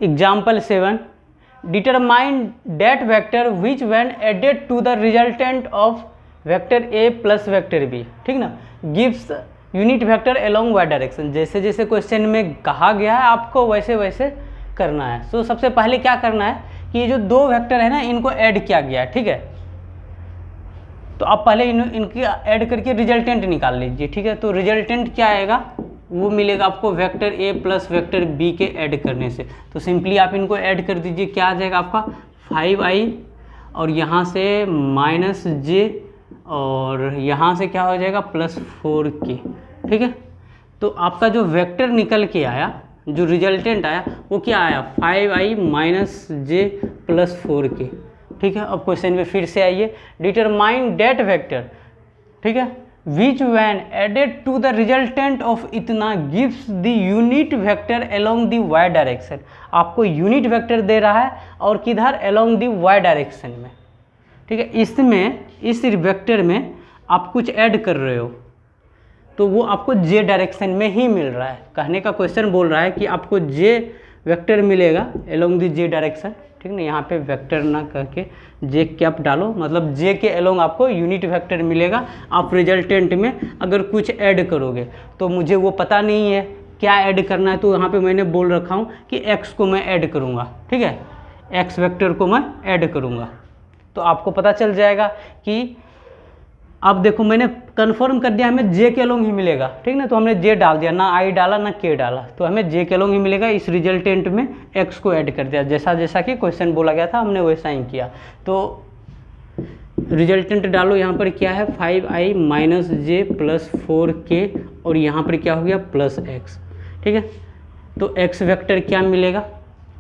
Example 7, determine that vector which when added to the resultant of vector A plus vector B, ठीक ना, gives unit vector along Y direction. जैसे जैसे क्वेश्चन में कहा गया है आपको वैसे वैसे करना है। तो सबसे पहले क्या करना है कि ये जो दो वेक्टर है ना इनको ऐड किया गया है। ठीक है, तो आप पहले इनकी ऐड करके रिजल्टेंट निकाल लीजिए। ठीक है, तो रिजल्टेंट क्या आएगा वो मिलेगा आपको vector A plus vector B के ऐड करने से। तो सिंपली आप इनको ऐड कर दीजिए, क्या आ जाएगा आपका 5i और यहाँ से माइनस जे और यहाँ से क्या हो जाएगा प्लस 4k। ठीक है, तो आपका जो वेक्टर निकल के आया, जो रिजल्टेंट आया वो क्या आया 5i माइनस जे प्लस 4k। ठीक है, अब क्वेश्चन में फिर से आइए, डिटरमाइन दैट वेक्टर, ठीक है, which when added to the resultant of इतना gives the unit vector along the Y direction. आपको यूनिट वेक्टर दे रहा है और किधर अलोंग द वाई डायरेक्शन में। ठीक है, इसमें इस वेक्टर में आप कुछ ऐड कर रहे हो तो वो आपको जे डायरेक्शन में ही मिल रहा है। कहने का क्वेश्चन बोल रहा है कि आपको जे वेक्टर मिलेगा अलोंग द जे डायरेक्शन। ठीक ना, यहाँ पे वेक्टर ना करके जे कैप डालो, मतलब जे के अलोंग आपको यूनिट वेक्टर मिलेगा। आप रिजल्टेंट में अगर कुछ ऐड करोगे तो मुझे वो पता नहीं है क्या ऐड करना है, तो यहाँ पे मैंने बोल रखा हूँ कि x को मैं ऐड करूँगा। ठीक है, x वेक्टर को मैं ऐड करूँगा, तो आपको पता चल जाएगा कि अब देखो मैंने कंफर्म कर दिया हमें जे के अलोंग ही मिलेगा। ठीक ना, तो हमने जे डाल दिया, ना आई डाला ना के डाला, तो हमें जे के अलोंग ही मिलेगा। इस रिजल्टेंट में एक्स को ऐड कर दिया, जैसा जैसा कि क्वेश्चन बोला गया था हमने वैसा ही किया। तो रिजल्टेंट डालो, यहाँ पर क्या है 5i माइनस जे प्लस 4k और यहाँ पर क्या हो गया प्लस x। ठीक है, तो x वेक्टर क्या मिलेगा।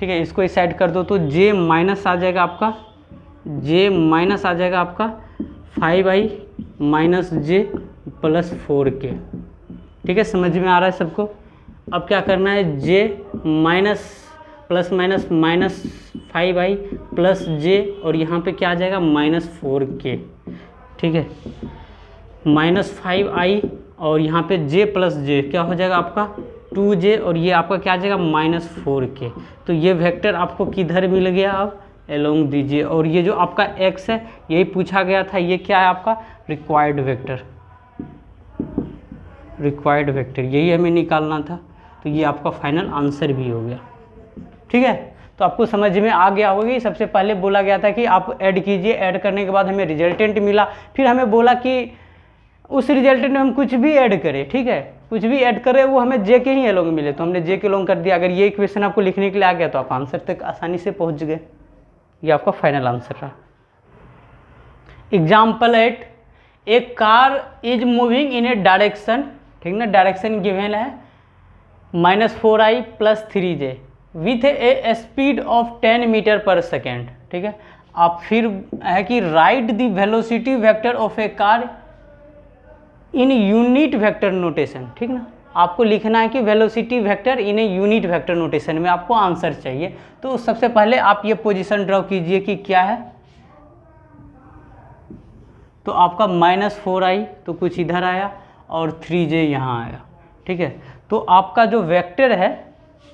ठीक है, इसको इस साइड कर दो तो j माइनस आ जाएगा आपका, j माइनस आ जाएगा आपका 5i माइनस जे प्लस 4k। ठीक है, समझ में आ रहा है सबको। अब क्या करना है, j minus plus minus minus 5i plus J और यहाँ पे क्या आ जाएगा माइनस 4k। ठीक है, माइनस 5i और यहाँ पे j प्लस जे क्या हो जाएगा आपका 2j और ये आपका क्या आ जाएगा माइनस 4k। तो ये वेक्टर आपको किधर मिल गया अब अलोंग दीजिए, और ये जो आपका x है यही पूछा गया था, ये क्या है आपका रिक्वायर्ड वेक्टर, रिक्वायर्ड वेक्टर यही हमें निकालना था। तो ये आपका फाइनल आंसर भी हो गया। ठीक है, तो आपको समझ में आ गया होगा कि सबसे पहले बोला गया था कि आप ऐड कीजिए, ऐड करने के बाद हमें रिजल्टेंट मिला, फिर हमें बोला कि उस रिजल्टेंट में हम कुछ भी ऐड करें, ठीक है, कुछ भी ऐड करें वो हमें जे के ही एलोंग मिले, तो हमने जे के एलोंग कर दिया। अगर ये इक्वेशन आपको लिखने के लिए आ गया तो आप आंसर तक आसानी से पहुंच गए। ये आपका फाइनल आंसर रहा। Example 8, a car is moving in a direction, ठीक ना, डायरेक्शन गिवन है -4i + 3j with a speed of 10 metre per second, ठीक है। आप फिर है कि write the velocity vector of a car in unit vector notation, ठीक ना, आपको लिखना है कि velocity vector in a unit vector notation में आपको आंसर चाहिए। तो सबसे पहले आप ये पोजीशन ड्रॉ कीजिए कि क्या है, तो आपका -4i तो कुछ इधर आया और 3j यहाँ आया, ठीक है। तो आपका जो वेक्टर है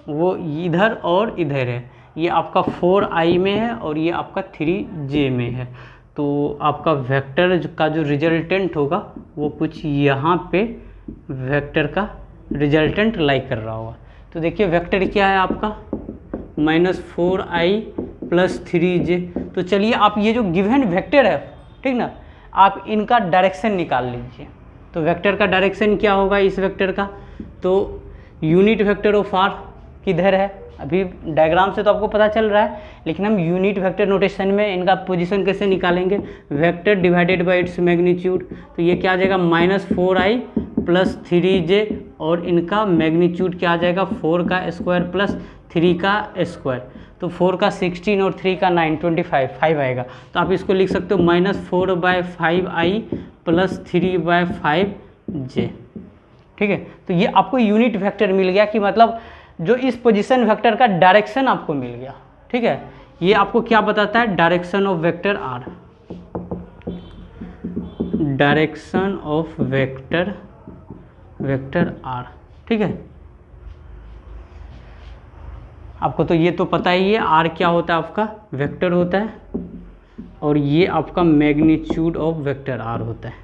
वो इधर और इधर है, ये आपका 4i में है और ये आपका 3j में है। तो आपका वेक्टर का जो रिजल्टेंट होगा वो कुछ यहाँ पे वेक्टर का रिजल्टेंट लाइक कर रहा होगा। तो देखिए वेक्टर क्या है आपका -4i + 3j। तो चलिए आप ये जो गिवन वेक्टर है, ठीक ना, आप इनका डायरेक्शन निकाल लीजिए। तो वेक्टर का डायरेक्शन क्या होगा इस वेक्टर का, तो यूनिट वेक्टर ऑफ आर किधर है, अभी डायग्राम से तो आपको पता चल रहा है, लेकिन हम यूनिट वेक्टर नोटेशन में इनका पोजीशन कैसे निकालेंगे, vector divided by its magnitude. तो ये क्या आ जाएगा -4i + 3j और इनका मैग्नीट्यूड क्या आ जाएगा 4 का स्क्वायर + 3 का स्क्वायर। तो 4 का 16 और 3 का 9 25 आएगा। तो आप इसको लिख सकते हो -4/5i + 3/5j, ठीक है। तो ये आपको यूनिट वेक्टर मिल गया कि मतलब जो इस पोजीशन वेक्टर का डायरेक्शन आपको मिल गया, ठीक है। ये आपको क्या बताता है, direction of vector R, direction of vector R, ठीक है। आपको तो ये तो पता ही है आर क्या होता है, आपका वेक्टर होता है और ये आपका मैग्नीट्यूड ऑफ वेक्टर आर होता है।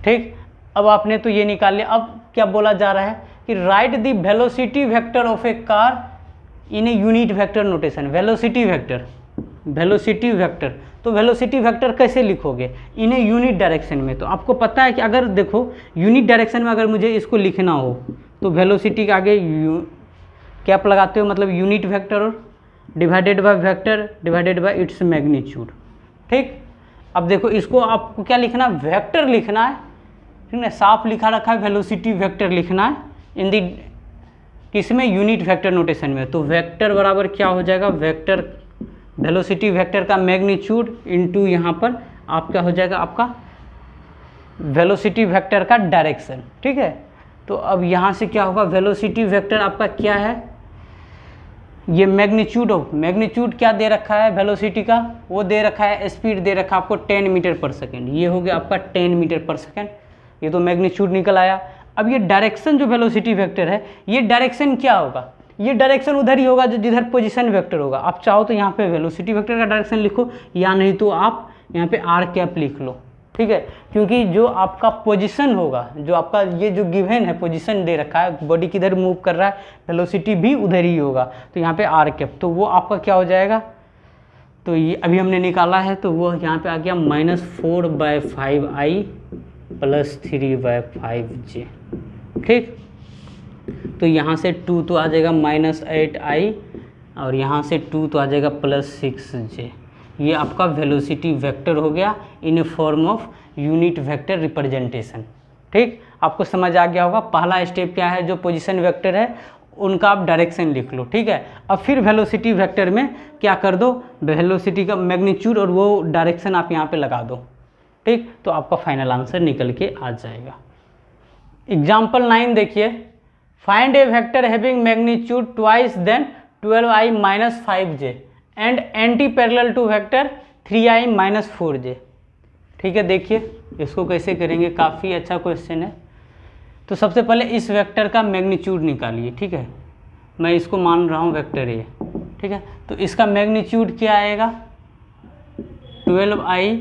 ठीक, अब आपने तो ये निकाल लिया। अब क्या बोला जा रहा है कि write the velocity vector of a car in a unit vector notation. Velocity vector तो वेलोसिटी वेक्टर कैसे लिखोगे, इन ए यूनिट डायरेक्शन में। तो आपको पता है कि अगर देखो यूनिट डायरेक्शन में अगर मुझे इसको लिखना हो तो वेलोसिटी के आगे कैप लगाते हो, मतलब यूनिट वेक्टर और divided by vector divided by its magnitude, ठीक। अब देखो इसको आपको क्या लिखना है, वेक्टर लिखना है, ठीक है, साफ लिखा रखा है वेलोसिटी वेक्टर लिखना है इन दी किसमें, यूनिट वेक्टर नोटेशन में। तो वेक्टर बराबर क्या हो जाएगा, वेक्टर वेलोसिटी वेक्टर का मैग्नीट्यूड इनटू यहाँ पर आप क्या हो जाएगा, आपका वेलोसिटी वेक्टर का डायरेक्शन, ठीक है। तो अब यहाँ से क्या होगा, वेलोसिटी वेक्टर आपका क्या है, ये मैग्नीट्यूड क्या दे रखा है वेलोसिटी का, वो दे रखा है, स्पीड दे रखा है आपको 10 मीटर पर सेकेंड, ये हो गया आपका 10 मीटर पर सेकेंड, ये तो मैग्नीट्यूड निकल आया। अब ये डायरेक्शन जो वेलोसिटी वेक्टर है, ये डायरेक्शन क्या होगा, ये डायरेक्शन उधर ही होगा जो जिधर पोजीशन वेक्टर होगा। आप चाहो तो यहाँ पे वेलोसिटी वेक्टर का डायरेक्शन लिखो, या नहीं तो आप यहाँ पे आर कैप लिख लो, ठीक है। क्योंकि जो आपका पोजीशन होगा, जो आपका ये जो गिवन है पोजीशन दे रखा है, बॉडी किधर मूव कर रहा है, वेलोसिटी भी उधर ही होगा, तो यहाँ पे आर कैप, तो वो आपका क्या हो जाएगा, तो ये अभी हमने निकाला है, तो वो यहाँ पे आ गया -4/5i + 3/5j, ठीक। तो यहाँ से 2 तो आ जाएगा -8i और यहाँ से 2 तो आ जाएगा +6j। ये आपका वेलोसिटी वेक्टर हो गया in a form of unit vector representation, ठीक। आपको समझ आ गया होगा। पहला स्टेप क्या है, जो पोजीशन वेक्टर है उनका आप डायरेक्शन लिख लो, ठीक है। अब फिर वेलोसिटी वेक्टर में क्या कर दो, वेलोसिटी का मैग्नीट्यूड और वो डायरेक्शन आप यहाँ पे लगा दो, ठीक। तो आपका फाइनल आंसर निकल के आ जाएगा। एग्जाम्पल 9 देखिए, find a vector having magnitude twice than 12i - 5j and anti parallel to vector 3i - 4j, ठीक है। देखिए इसको कैसे करेंगे, काफ़ी अच्छा क्वेश्चन है। तो सबसे पहले इस वेक्टर का मैग्नीट्यूड निकालिए, ठीक है। मैं इसको मान रहा हूँ वेक्टर ए, ठीक है। तो इसका मैग्नीट्यूड क्या आएगा, 12i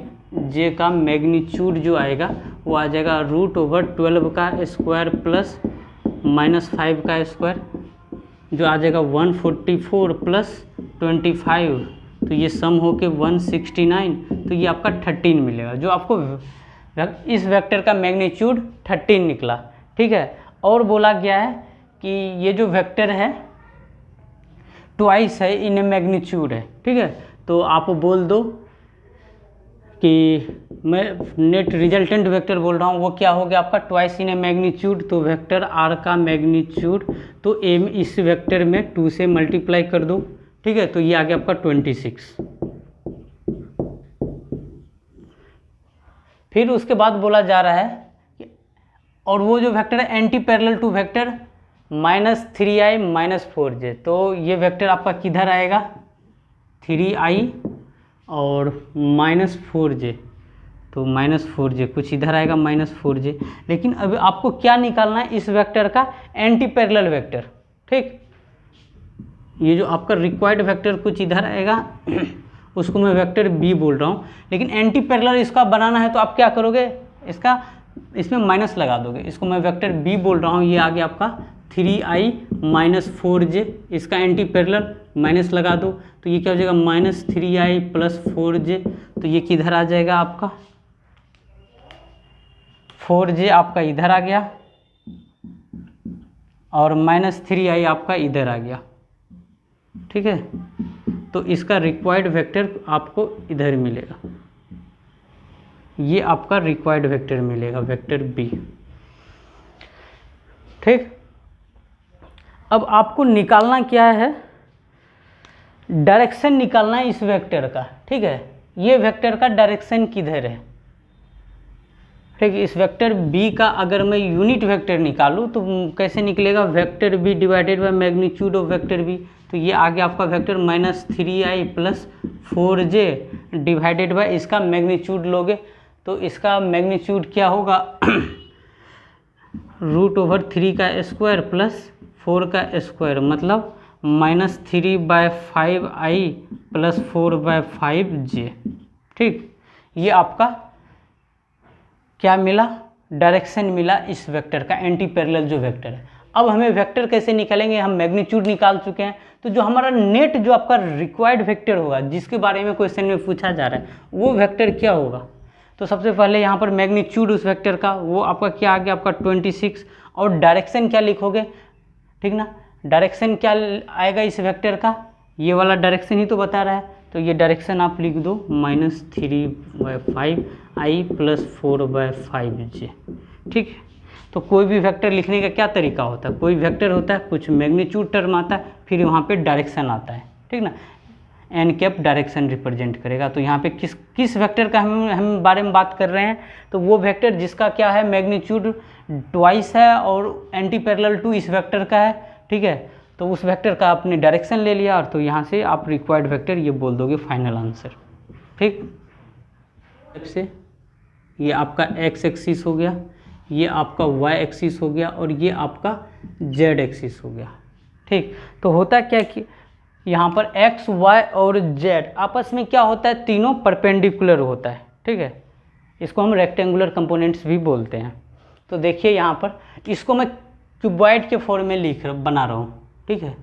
- जे का मैग्नीट्यूड जो आएगा वो आ जाएगा √12 का स्क्वायर प्लस -5 का स्क्वायर, जो आ जाएगा 144 प्लस 25, तो ये सम हो के 169, तो ये आपका 13 मिलेगा। जो आपको इस वेक्टर का मैग्नीट्यूड 13 निकला। ठीक है, और बोला गया है कि ये जो वेक्टर है ट्वाइस है इन मैग्नीट्यूड है। ठीक है, तो आप बोल दो कि मैं नेट रिजल्टेंट वेक्टर बोल रहा हूँ, वो क्या हो गया आपका ट्वाइस इन मैग्नीट्यूड, तो वेक्टर आर का मैग्नीट्यूड तो एम इस वेक्टर में 2 से मल्टीप्लाई कर दो। ठीक है, तो ये आ गया आपका 26। फिर उसके बाद बोला जा रहा है कि और वो जो वेक्टर है anti parallel to vector -3i -4j, तो ये वेक्टर आपका किधर आएगा 3i और -4j, तो -4j कुछ इधर आएगा -4j। लेकिन अभी आपको क्या निकालना है इस वेक्टर का एंटी पैरेलल वेक्टर। ठीक, ये जो आपका रिक्वायर्ड वेक्टर कुछ इधर आएगा उसको मैं वेक्टर बी बोल रहा हूँ, लेकिन एंटी पैरेलल इसका बनाना है तो आप क्या करोगे, इसमें माइनस लगा दोगे। इसको मैं वेक्टर बी बोल रहा हूँ, ये आ गया आपका 3i -4j, इसका एंटी पैरेलल माइनस लगा दो तो ये क्या हो जाएगा -3i + 4j, तो ये किधर आ जाएगा आपका 4j आपका इधर आ गया और -3i आपका इधर आ गया। ठीक है, तो इसका रिक्वायर्ड वेक्टर आपको इधर मिलेगा, ये आपका रिक्वायर्ड वेक्टर मिलेगा वेक्टर बी। ठीक, अब आपको निकालना क्या है, डायरेक्शन निकालना है इस वेक्टर का। ठीक है, ये वेक्टर का डायरेक्शन किधर है। ठीक, इस वेक्टर बी का अगर मैं यूनिट वेक्टर निकालूँ तो कैसे निकलेगा, vector B divided by magnitude of vector B, तो ये आ गया आपका vector -3i + 4j divided by इसका मैग्नीट्यूड लोगे तो इसका मैग्नीट्यूड क्या होगा √3 का स्क्वायर प्लस 4 का स्क्वायर, मतलब -3/5i + 4/5j। ठीक, ये आपका क्या मिला, डायरेक्शन मिला इस वेक्टर का, एंटी पैरेलल जो वेक्टर है। अब हमें वेक्टर कैसे निकालेंगे, हम मैग्नीट्यूड निकाल चुके हैं, तो जो हमारा नेट जो आपका रिक्वायर्ड वेक्टर होगा जिसके बारे में क्वेश्चन में पूछा जा रहा है वो वेक्टर क्या होगा। तो सबसे पहले यहाँ पर मैग्नीट्यूड उस वेक्टर का वो आपका क्या आ गया आपका 26, और डायरेक्शन क्या लिखोगे। ठीक ना, डायरेक्शन क्या आएगा इस वेक्टर का, ये वाला डायरेक्शन ही तो बता रहा है, तो ये डायरेक्शन आप लिख दो -3/5i + 4/5j। ठीक है, तो कोई भी वेक्टर लिखने का क्या तरीका होता है, कोई वेक्टर होता है कुछ मैग्नीट्यूड टर्म आता है फिर वहाँ पे डायरेक्शन आता है। ठीक ना, एन कैप डायरेक्शन रिप्रेजेंट करेगा। तो यहाँ पे किस वेक्टर का हम बारे में बात कर रहे हैं, तो वो वेक्टर जिसका क्या है मैग्नीट्यूड ट्वाइस है और एंटी पैरेलल टू इस वेक्टर का है। ठीक है, तो उस वेक्टर का आपने डायरेक्शन ले लिया और तो यहाँ से आप रिक्वायर्ड वेक्टर ये बोल दोगे फाइनल आंसर। ठीक, से ये आपका x एक्सिस हो गया, ये आपका y एक्सिस हो गया और ये आपका z एक्सिस हो गया। ठीक, तो होता क्या कि यहाँ पर x, y और z आपस में क्या होता है, तीनों परपेंडिकुलर होता है। ठीक है, इसको हम रेक्टेंगुलर कंपोनेंट्स भी बोलते हैं। तो देखिए यहाँ पर इसको मैं क्यूबॉइड के फॉर्म में बना रहा हूँ। ठीक है,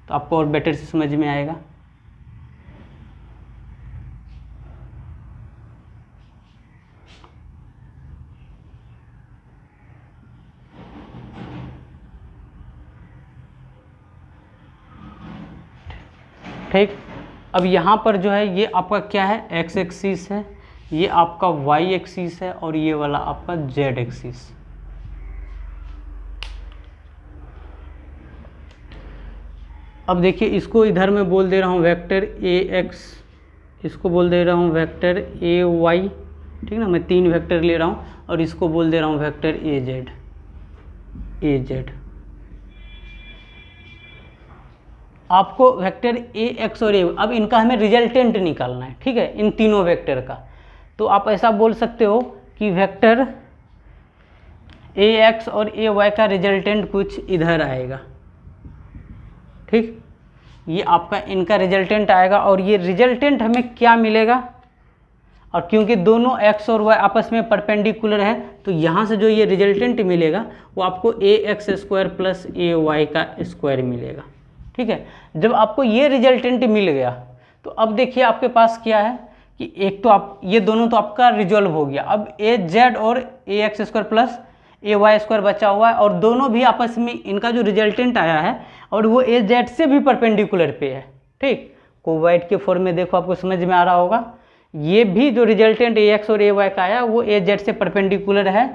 तो आपको और बेटर से समझ में आएगा। ठीक, अब यहाँ पर जो है ये आपका क्या है x एक्सिस है, ये आपका y एक्सिस है और ये वाला आपका z एक्सिस। अब देखिए इसको इधर मैं बोल दे रहा हूँ वेक्टर ax, इसको बोल दे रहा हूँ वेक्टर ay। ठीक ना, मैं 3 वेक्टर ले रहा हूँ और इसको बोल दे रहा हूँ वेक्टर az। आपको वेक्टर ax और a, अब इनका हमें रिजल्टेंट निकालना है। ठीक है, इन तीनों वेक्टर का, तो आप ऐसा बोल सकते हो कि वेक्टर ax और ay का रिजल्टेंट कुछ इधर आएगा। ठीक, ये आपका इनका रिजल्टेंट आएगा और ये रिजल्टेंट हमें क्या मिलेगा, और क्योंकि दोनों एक्स और वाई आपस में परपेंडिकुलर है तो यहाँ से जो ये रिजल्टेंट मिलेगा वो आपको ए X square plus A Y का स्क्वायर मिलेगा। ठीक है, जब आपको ये रिजल्टेंट मिल गया तो अब देखिए आपके पास क्या है कि एक तो आप ये दोनों तो आपका रिजॉल्व हो गया, अब ए जेड और ए X square plus A Y square बचा हुआ है और दोनों भी आपस में इनका जो रिजल्टेंट आया है और वो ए जेड से भी परपेंडिकुलर पे है। ठीक, कोवाइड के फॉर्म में देखो आपको समझ में आ रहा होगा, ये भी जो रिजल्टेंट ए एक्स और ए वाई का आया वो ए जेड से परपेंडिकुलर है।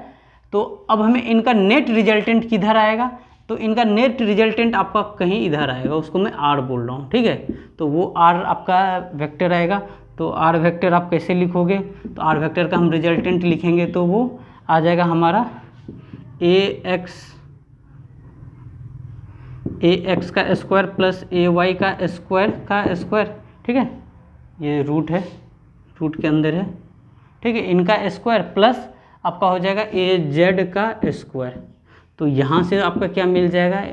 तो अब हमें इनका नेट रिजल्टेंट किधर आएगा, तो इनका नेट रिजल्टेंट आपका कहीं इधर आएगा, उसको मैं आर बोल रहा हूँ। ठीक है, तो वो आर आपका वेक्टर आएगा। तो आर वेक्टर आप कैसे लिखोगे, तो आर वेक्टर का हम रिजल्टेंट लिखेंगे तो वो आ जाएगा हमारा ए एक्स का स्क्वायर प्लस ए वाई का स्क्वायर। ठीक है, ये रूट है, रूट के अंदर है। ठीक है, इनका स्क्वायर प्लस आपका हो जाएगा ए जेड का स्क्वायर। तो यहाँ से आपका क्या मिल जाएगा,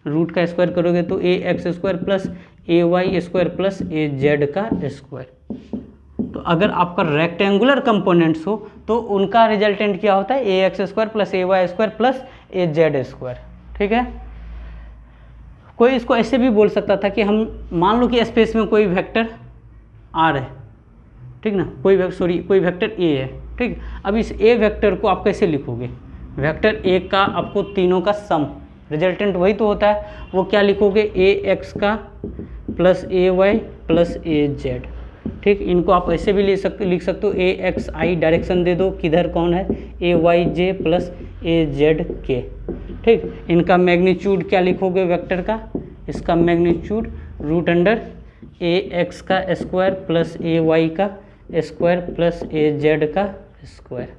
रूट का स्क्वायर करोगे तो ए X square plus A Y square plus A Z का स्क्वायर। तो अगर आपका रेक्टेंगुलर कंपोनेंट्स हो तो उनका रिजल्टेंट क्या होता है, A X square plus A Y square plus A Z square. ठीक है, कोई इसको ऐसे भी बोल सकता था कि हम मान लो कि स्पेस में कोई वेक्टर आर है, ठीक ना, कोई वेक्टर ए है। ठीक, अब इस ए वेक्टर को आप कैसे लिखोगे, वेक्टर ए का आपको तीनों का सम, रिजल्टेंट वही तो होता है, वो क्या लिखोगे, ए एक्स का plus A Y plus A Z. ठीक, इनको आप ऐसे भी लिख सकते हो, ए एक्स आई डायरेक्शन दे दो किधर कौन है, ए Y J plus A Z के। ठीक, इनका मैग्नीट्यूड क्या लिखोगे वेक्टर का, इसका मैग्नीट्यूड रूट अंडर ए एक्स का स्क्वायर प्लस ए वाई का स्क्वायर प्लस ए जेड का स्क्वायर।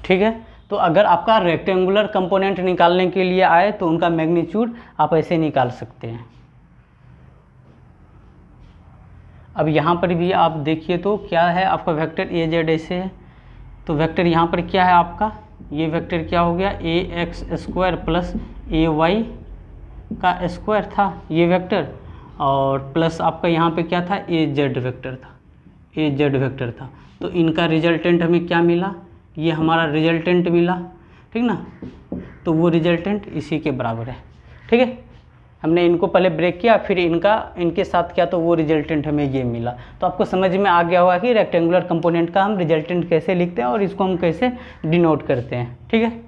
ठीक है, तो अगर आपका रेक्टेंगुलर कंपोनेंट निकालने के लिए आए तो उनका मैग्नीट्यूड आप ऐसे निकाल सकते हैं। अब यहाँ पर भी आप देखिए तो क्या है आपका वेक्टर ए जेड ऐसे है, तो वेक्टर यहाँ पर क्या है आपका, ये वेक्टर क्या हो गया, ए X square plus A Y का स्क्वायर था ये वेक्टर, और प्लस आपका यहाँ पे क्या था, ए जेड वेक्टर था, ए जेड वेक्टर था। तो इनका रिजल्टेंट हमें क्या मिला, ये हमारा रिजल्टेंट मिला। ठीक ना, तो वो रिजल्टेंट इसी के बराबर है। ठीक है, हमने इनको पहले ब्रेक किया फिर इनके साथ किया तो वो रिजल्टेंट हमें ये मिला। तो आपको समझ में आ गया होगा कि रेक्टेंगुलर कंपोनेंट का हम रिजल्टेंट कैसे लिखते हैं और इसको हम कैसे डिनोट करते हैं। ठीक है,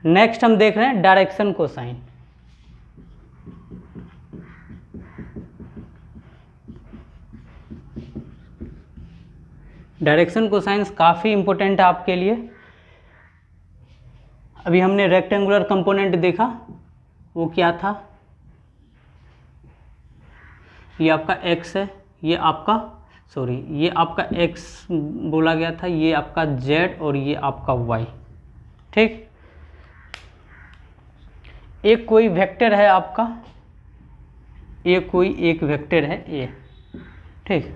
नेक्स्ट हम देख रहे हैं डायरेक्शन कोसाइन। डायरेक्शन कोसाइंस काफ़ी इंपॉर्टेंट है आपके लिए। अभी हमने रेक्टेंगुलर कंपोनेंट देखा, वो क्या था, ये आपका x है, ये आपका x बोला गया था, ये आपका z और ये आपका y। ठीक, एक कोई वेक्टर है आपका, एक वेक्टर है a। ठीक,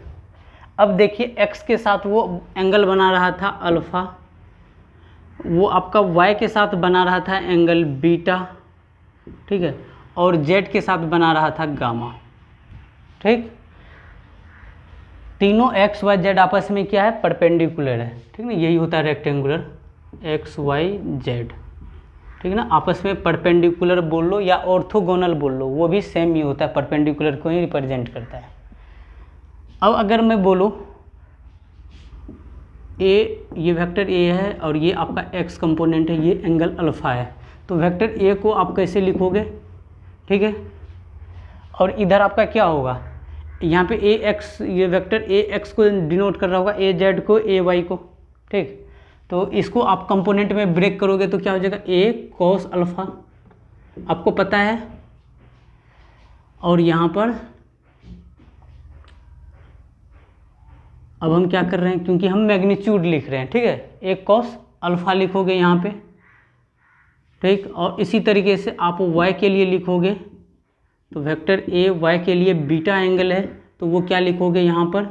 अब देखिए x के साथ वो एंगल बना रहा था अल्फ़ा, वो आपका y के साथ बना रहा था एंगल बीटा। ठीक है, और z के साथ बना रहा था गामा। ठीक, तीनों x y z आपस में क्या है, परपेंडिकुलर है। ठीक ना, यही होता है रेक्टेंगुलर, x y z। ठीक ना, आपस में परपेंडिकुलर बोल लो या ऑर्थोगोनल बोल लो, वो भी सेम ही होता है, परपेंडिकुलर को ही रिप्रेजेंट करता है। अब अगर मैं बोलूँ ये वेक्टर a है और ये आपका x कंपोनेंट है, ये एंगल अल्फ़ा है, तो वेक्टर a को आप कैसे लिखोगे। ठीक है, और इधर आपका क्या होगा, यहाँ पे ax, ये वेक्टर ax को डिनोट कर रहा होगा, az को, ay को। ठीक, तो इसको आप कंपोनेंट में ब्रेक करोगे तो क्या हो जाएगा, a cos अल्फ़ा आपको पता है, और यहाँ पर अब हम क्या कर रहे हैं, क्योंकि हम मैग्नीट्यूड लिख रहे हैं। ठीक है, एक cos अल्फ़ा लिखोगे यहाँ पे। ठीक, और इसी तरीके से आप y के लिए लिखोगे तो वेक्टर a y के लिए बीटा एंगल है, तो वो क्या लिखोगे यहाँ पर,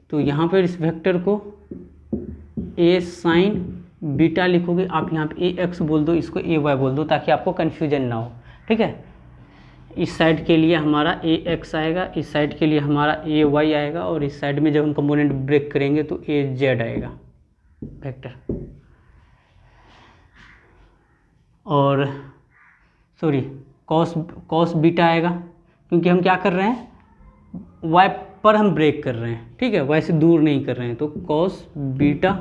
तो यहाँ पर इस वेक्टर को a साइन बीटा लिखोगे। आप यहाँ पे a x बोल दो, इसको a y बोल दो ताकि आपको कन्फ्यूजन ना हो। ठीक है, इस साइड के लिए हमारा ए एक्स आएगा, इस साइड के लिए हमारा ए वाई आएगा, और इस साइड में जब हम कंपोनेंट ब्रेक करेंगे तो ए जेड आएगा वेक्टर। और सॉरी कॉस बीटा आएगा, क्योंकि हम क्या कर रहे हैं, वाई पर हम ब्रेक कर रहे हैं, ठीक है, वाई से दूर नहीं कर रहे हैं, तो कॉस बीटा,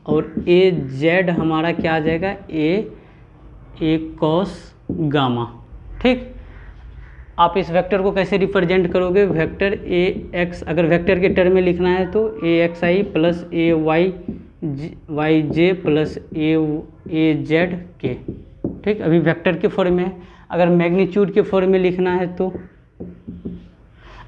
और ए जेड हमारा क्या आ जाएगा, ए कॉस गामा। ठीक, आप इस वेक्टर को कैसे रिप्रेजेंट करोगे, वेक्टर ए एक्स, अगर वेक्टर के टर्म में लिखना है तो ए x I plus A Y J plus A Z के। ठीक, अभी वेक्टर के फॉर्म में है। अगर मैग्नीट्यूड के फॉर्म में लिखना है तो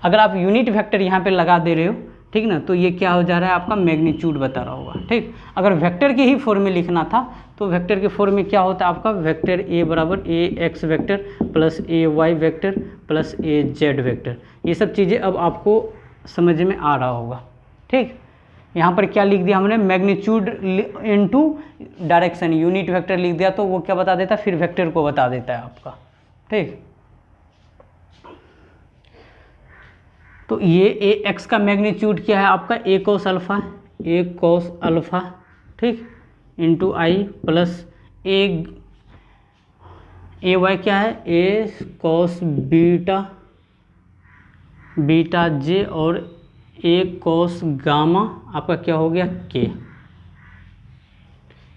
अगर आप यूनिट वेक्टर यहाँ पे लगा दे रहे हो, ठीक ना, तो ये क्या हो जा रहा है, आपका मैग्नीट्यूड बता रहा होगा। ठीक, अगर वेक्टर के ही फॉर्म में लिखना था तो वेक्टर के फॉर्म में क्या होता है आपका, वेक्टर ए बराबर ए x vector plus A Y vector plus A Z vector. ये सब चीज़ें अब आपको समझ में आ रहा होगा। ठीक, यहाँ पर क्या लिख दिया हमने, magnitude into direction, unit vector लिख दिया तो वो क्या बता देता है, फिर वेक्टर को बता देता है आपका। ठीक, तो ये ए एक्स का मैग्नीट्यूड क्या है आपका, ए कॉस अल्फ़ा, ठीक, into I plus A Y क्या है, ए कॉस बीटा जे, और ए कॉस गामा आपका क्या हो गया, के।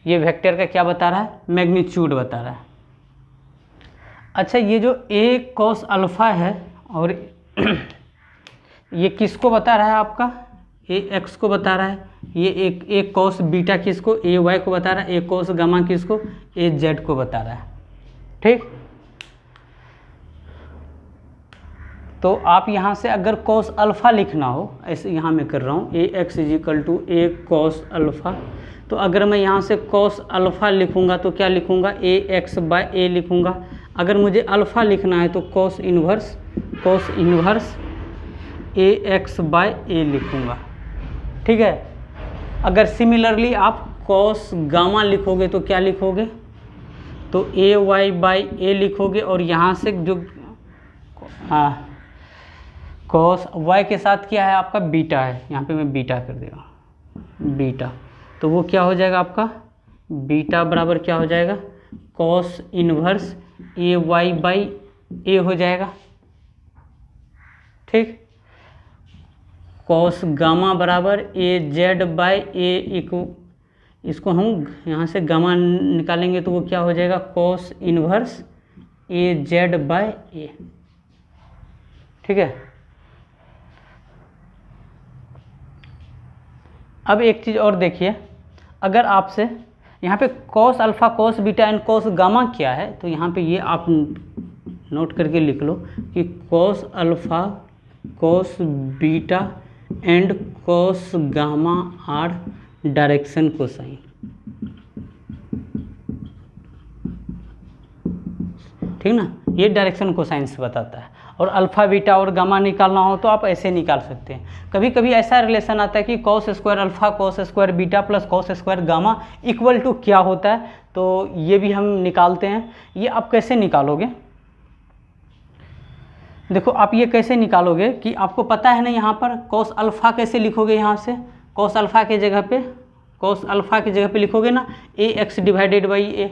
ये वेक्टर का क्या बता रहा है, मैग्नीट्यूड बता रहा है। अच्छा, ये जो ए कॉस अल्फ़ा है और ये किसको बता रहा है आपका, ए एक्स को बता रहा है, ये एक कॉस बीटा किसको, ए वाई को बता रहा है, ए कॉस गामा किसको, ए जेड को बता रहा है। ठीक, तो आप यहाँ से अगर कॉस अल्फ़ा लिखना हो, ऐसे यहाँ मैं कर रहा हूँ, A X is equal to A cos alpha, तो अगर मैं यहाँ से कॉस अल्फ़ा लिखूँगा तो क्या लिखूँगा, ए एक्स बाय ए लिखूँगा। अगर मुझे अल्फ़ा लिखना है तो कॉस इन्वर्स ए एक्स बाय ए लिखूँगा। ठीक है, अगर सिमिलरली आप कॉस गामा लिखोगे तो क्या लिखोगे, तो ए वाई बाई ए लिखोगे, और यहाँ से जो कॉस वाई के साथ क्या है आपका, बीटा है, यहाँ पे मैं बीटा कर दे रहा हूँ, बीटा, तो वो क्या हो जाएगा आपका, बीटा बराबर क्या हो जाएगा, cos inverse A Y by A हो जाएगा। ठीक, कॉस गामा बराबर ए जेड बाई ए, इसको हम यहाँ से गामा निकालेंगे तो वो क्या हो जाएगा, cos inverse A Z by A. ठीक है, अब एक चीज़ और देखिए, अगर आपसे यहाँ पे cos alpha, cos beta and cos gamma क्या है, तो यहाँ पे ये आप नोट करके लिख लो कि cos alpha, cos beta and cos gamma are direction cosine. ठीक ना, ये डायरेक्शन कोसाइन से बताता है। और अल्फ़ा बीटा और गामा निकालना हो तो आप ऐसे निकाल सकते हैं। कभी कभी ऐसा रिलेशन आता है कि cos square alpha cos square beta plus cos square gamma equal to क्या होता है, तो ये भी हम निकालते हैं। ये आप कैसे निकालोगे, देखो आप ये कैसे निकालोगे कि आपको पता है ना, यहाँ पर कॉस अल्फ़ा कैसे लिखोगे, यहाँ से कॉस अल्फ़ा के जगह पे लिखोगे ना ए एक्स डिवाइडेड बाई ए।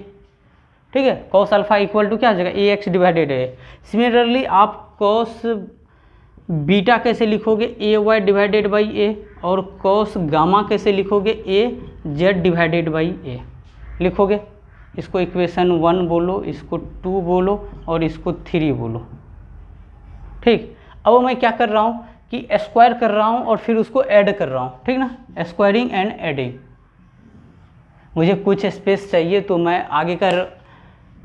ठीक है, कॉस अल्फ़ा इक्वल टू क्या हो जाएगा, ए एक्स डिवाइडेड ए। सिमिलरली आप कॉस बीटा कैसे लिखोगे, ए वाई डिवाइडेड बाई ए, और कॉस गामा कैसे लिखोगे, ए जेड डिवाइडेड बाई ए लिखोगे। इसको इक्वेशन 1 बोलो, इसको 2 बोलो, और इसको 3 बोलो। ठीक, अब मैं क्या कर रहा हूँ कि स्क्वायर कर रहा हूँ और फिर उसको ऐड कर रहा हूँ। ठीक ना, स्क्वायरिंग एंड एडिंग। मुझे कुछ स्पेस चाहिए तो मैं आगे का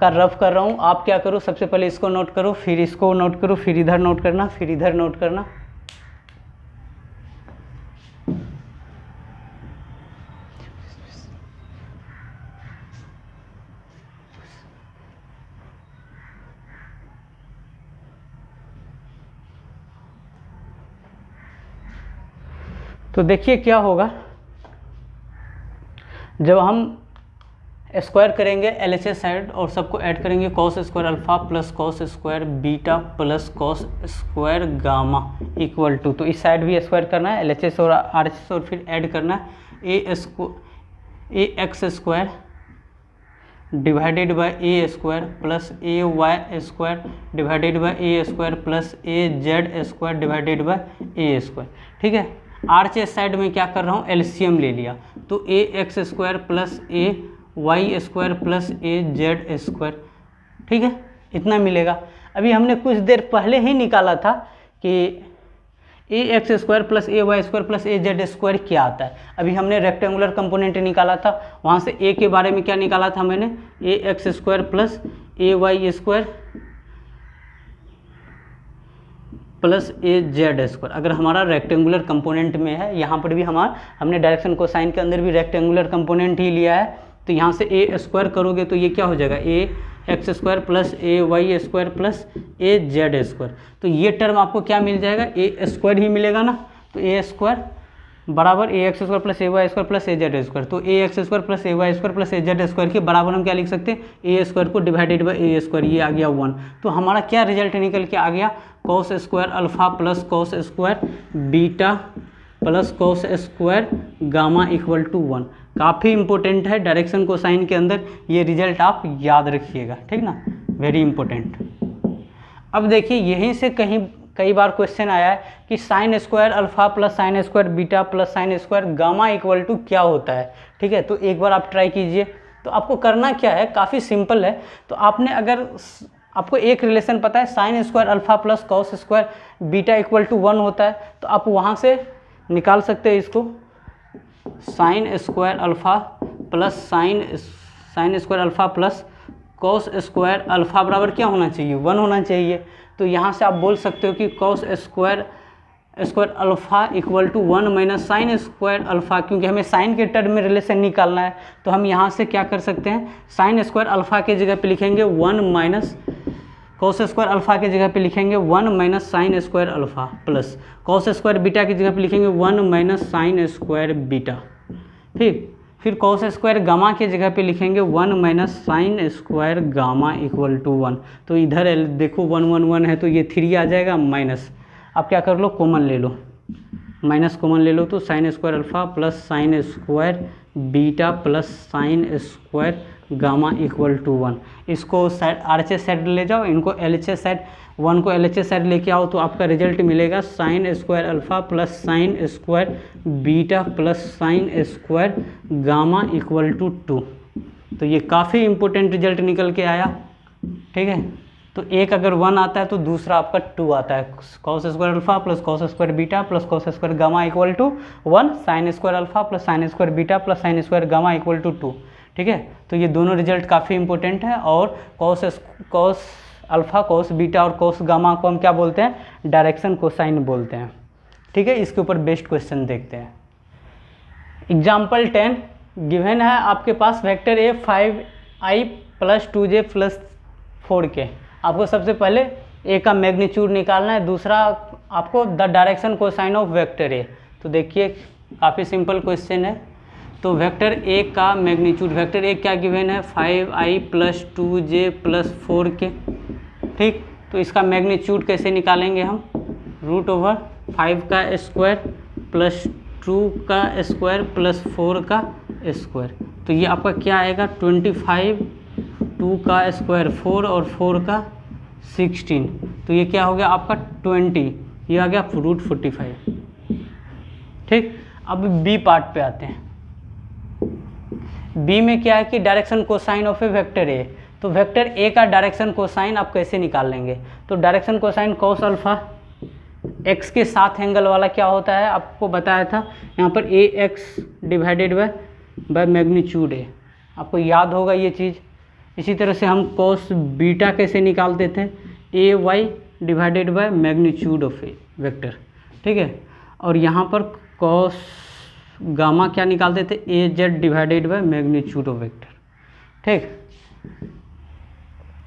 रफ कर रहा हूँ। आप क्या करो, सबसे पहले इसको नोट करो, फिर इसको नोट करो, फिर इधर नोट करना, फिर इधर नोट करना। तो देखिए क्या होगा, जब हम स्क्वायर करेंगे LHS साइड और सबको ऐड करेंगे cos square alpha plus cos square beta plus cos square gamma equal to, तो इस साइड भी स्क्वायर करना है LHS और RHS और फिर ऐड करना है A X square divided by A square plus A Y square divided by A square plus A Z square divided by A square. ठीक है, RHS साइड में क्या कर रहा हूँ, एलसीएम ले लिया, तो ए X square plus A Y square plus A Z square. ठीक है, इतना मिलेगा। अभी हमने कुछ देर पहले ही निकाला था कि ए X square plus A Y square plus A Z square क्या आता है। अभी हमने रेक्टेंगुलर कंपोनेंट निकाला था, वहाँ से ए के बारे में क्या निकाला था मैंने, ए X square plus A Y square plus A Z square. अगर हमारा रेक्टेंगुलर कंपोनेंट में है, यहाँ पर भी हमने डायरेक्शन कोसाइन के अंदर भी रेक्टेंगुलर कंपोनेंट ही लिया है, तो यहाँ से ए स्क्वायर करोगे तो ये क्या हो जाएगा, ए X square plus A Y square plus A Z square. तो ये टर्म आपको क्या मिल जाएगा, ए स्क्वायर ही मिलेगा ना, तो ए स्क्वायर बराबर ए X square plus A Y square plus A Z square. तो ए X square plus A Y square plus A Z square के बराबर हम क्या लिख सकते हैं, ए स्क्वायर को डिवाइडेड बाई ए स्क्वायर, ये आ गया 1। तो हमारा क्या रिजल्ट निकल के आ गया, cos square alpha plus cos square beta plus cos square gamma equal to 1। काफ़ी इंपॉर्टेंट है डायरेक्शन कोसाइन के अंदर, ये रिजल्ट आप याद रखिएगा, ठीक ना, वेरी इंपॉर्टेंट। अब देखिए यहीं से कई बार क्वेश्चन आया है कि sine square alpha plus sine square beta plus sine square gamma equal to क्या होता है। ठीक है, तो एक बार आप ट्राई कीजिए। तो आपको करना क्या है, काफ़ी सिंपल है। तो आपको एक रिलेशन पता है, sine square alpha plus cos square beta equal to 1 होता है, तो आप वहाँ से निकाल सकते हैं इसको, sign square alpha plus sine square alpha plus cos square alpha बराबर क्या होना चाहिए, 1 होना चाहिए। तो यहाँ से आप बोल सकते हो कि cos square alpha equal to 1 minus sine square alpha, क्योंकि हमें साइन के टर्म में रिलेशन निकालना है। तो हम यहाँ से क्या कर सकते हैं, साइन स्क्वायर अल्फा के जगह पे लिखेंगे 1 माइनस कॉस स्क्वायर अल्फा की जगह पे लिखेंगे 1 minus sine square alpha plus cos square beta की जगह पे लिखेंगे 1 माइनस साइन स्क्वायर बीटा। ठीक, फिर कॉस स्क्वायर गामा के जगह पे लिखेंगे 1 minus sine square gamma equal to 1। तो इधर देखो 1 1 1 है, तो ये 3 आ जाएगा माइनस, आप क्या कर लो, कॉमन ले लो, माइनस कॉमन ले लो, तो sine square alpha plus sine square beta plus sine square gamma equal to 1। इसको साइड RHS साइड ले जाओ, इनको LHS साइड, 1 को LHS साइड लेके आओ, तो आपका रिजल्ट मिलेगा sine square alpha plus sine square beta plus sine square gamma equal to 2। तो ये काफ़ी इंपॉर्टेंट रिजल्ट निकल के आया। ठीक है, तो एक अगर 1 आता है तो दूसरा आपका 2 आता है, cos square alpha plus cos square beta plus cos square gamma equal to 1, sine square alpha plus sine square beta plus sine square gamma equal to 2। ठीक है, तो ये दोनों रिजल्ट काफ़ी इंपॉर्टेंट है। और कॉस अल्फा कॉस बीटा और cos gamma को हम क्या बोलते हैं, डायरेक्शन कोसाइन बोलते हैं। ठीक है, इसके ऊपर बेस्ट क्वेश्चन देखते हैं। एग्जाम्पल 10 गिवन है आपके पास, vector A 5i plus 2j plus 4k। आपको सबसे पहले ए का मैग्नीट्यूड निकालना है, दूसरा आपको the direction cosine of vector ए। तो देखिए काफ़ी सिंपल क्वेश्चन है। तो वेक्टर ए का मैग्नीट्यूड, वेक्टर ए क्या गिवन है, 5i plus 2j plus 4k। ठीक, तो इसका मैग्नीट्यूड कैसे निकालेंगे हम, √5 का स्क्वायर प्लस 2 का स्क्वायर प्लस 4 का स्क्वायर। तो ये आपका क्या आएगा, 25, 2 का स्क्वायर 4 और 4 का 16। तो ये क्या हो गया आपका 20, ये आ गया √45। ठीक, अब बी पार्ट पे आते हैं। बी में क्या है कि direction cosine of A vector A. तो वेक्टर ए का डायरेक्शन कोसाइन आप कैसे निकाल लेंगे, तो direction cosine cos alpha x के साथ एंगल वाला क्या होता है, आपको बताया था यहाँ पर A X divided by magnitude A, आपको याद होगा ये चीज़। इसी तरह से हम कॉस बीटा कैसे निकालते थे, A Y divided by magnitude of A vector. ठीक है, और यहाँ पर कॉस गामा क्या निकालते थे, A Z divided by magnitude of vector. ठीक,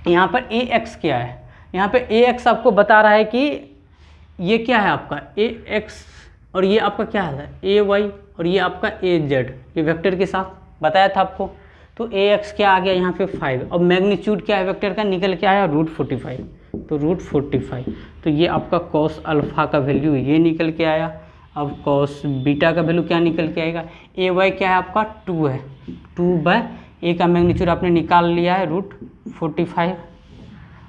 यहाँ पर ए एक्स क्या है, यहाँ पे ए एक्स आपको बता रहा है कि ये क्या है आपका ए एक्स, और ये आपका क्या है ए वाई, और ये आपका ए जेड, ये वेक्टर के साथ बताया था आपको। तो ax क्या आ गया यहाँ पे 5, और मैग्नीट्यूड क्या है वेक्टर का, निकल के आया √45, तो √45, तो ये आपका कॉस अल्फ़ा का वैल्यू ये निकल के आया। अब कॉस बीटा का वैल्यू क्या निकल के आएगा, ए वाई क्या है आपका 2 है, 2/a का मैग्नीट्यूड आपने निकाल लिया है √45,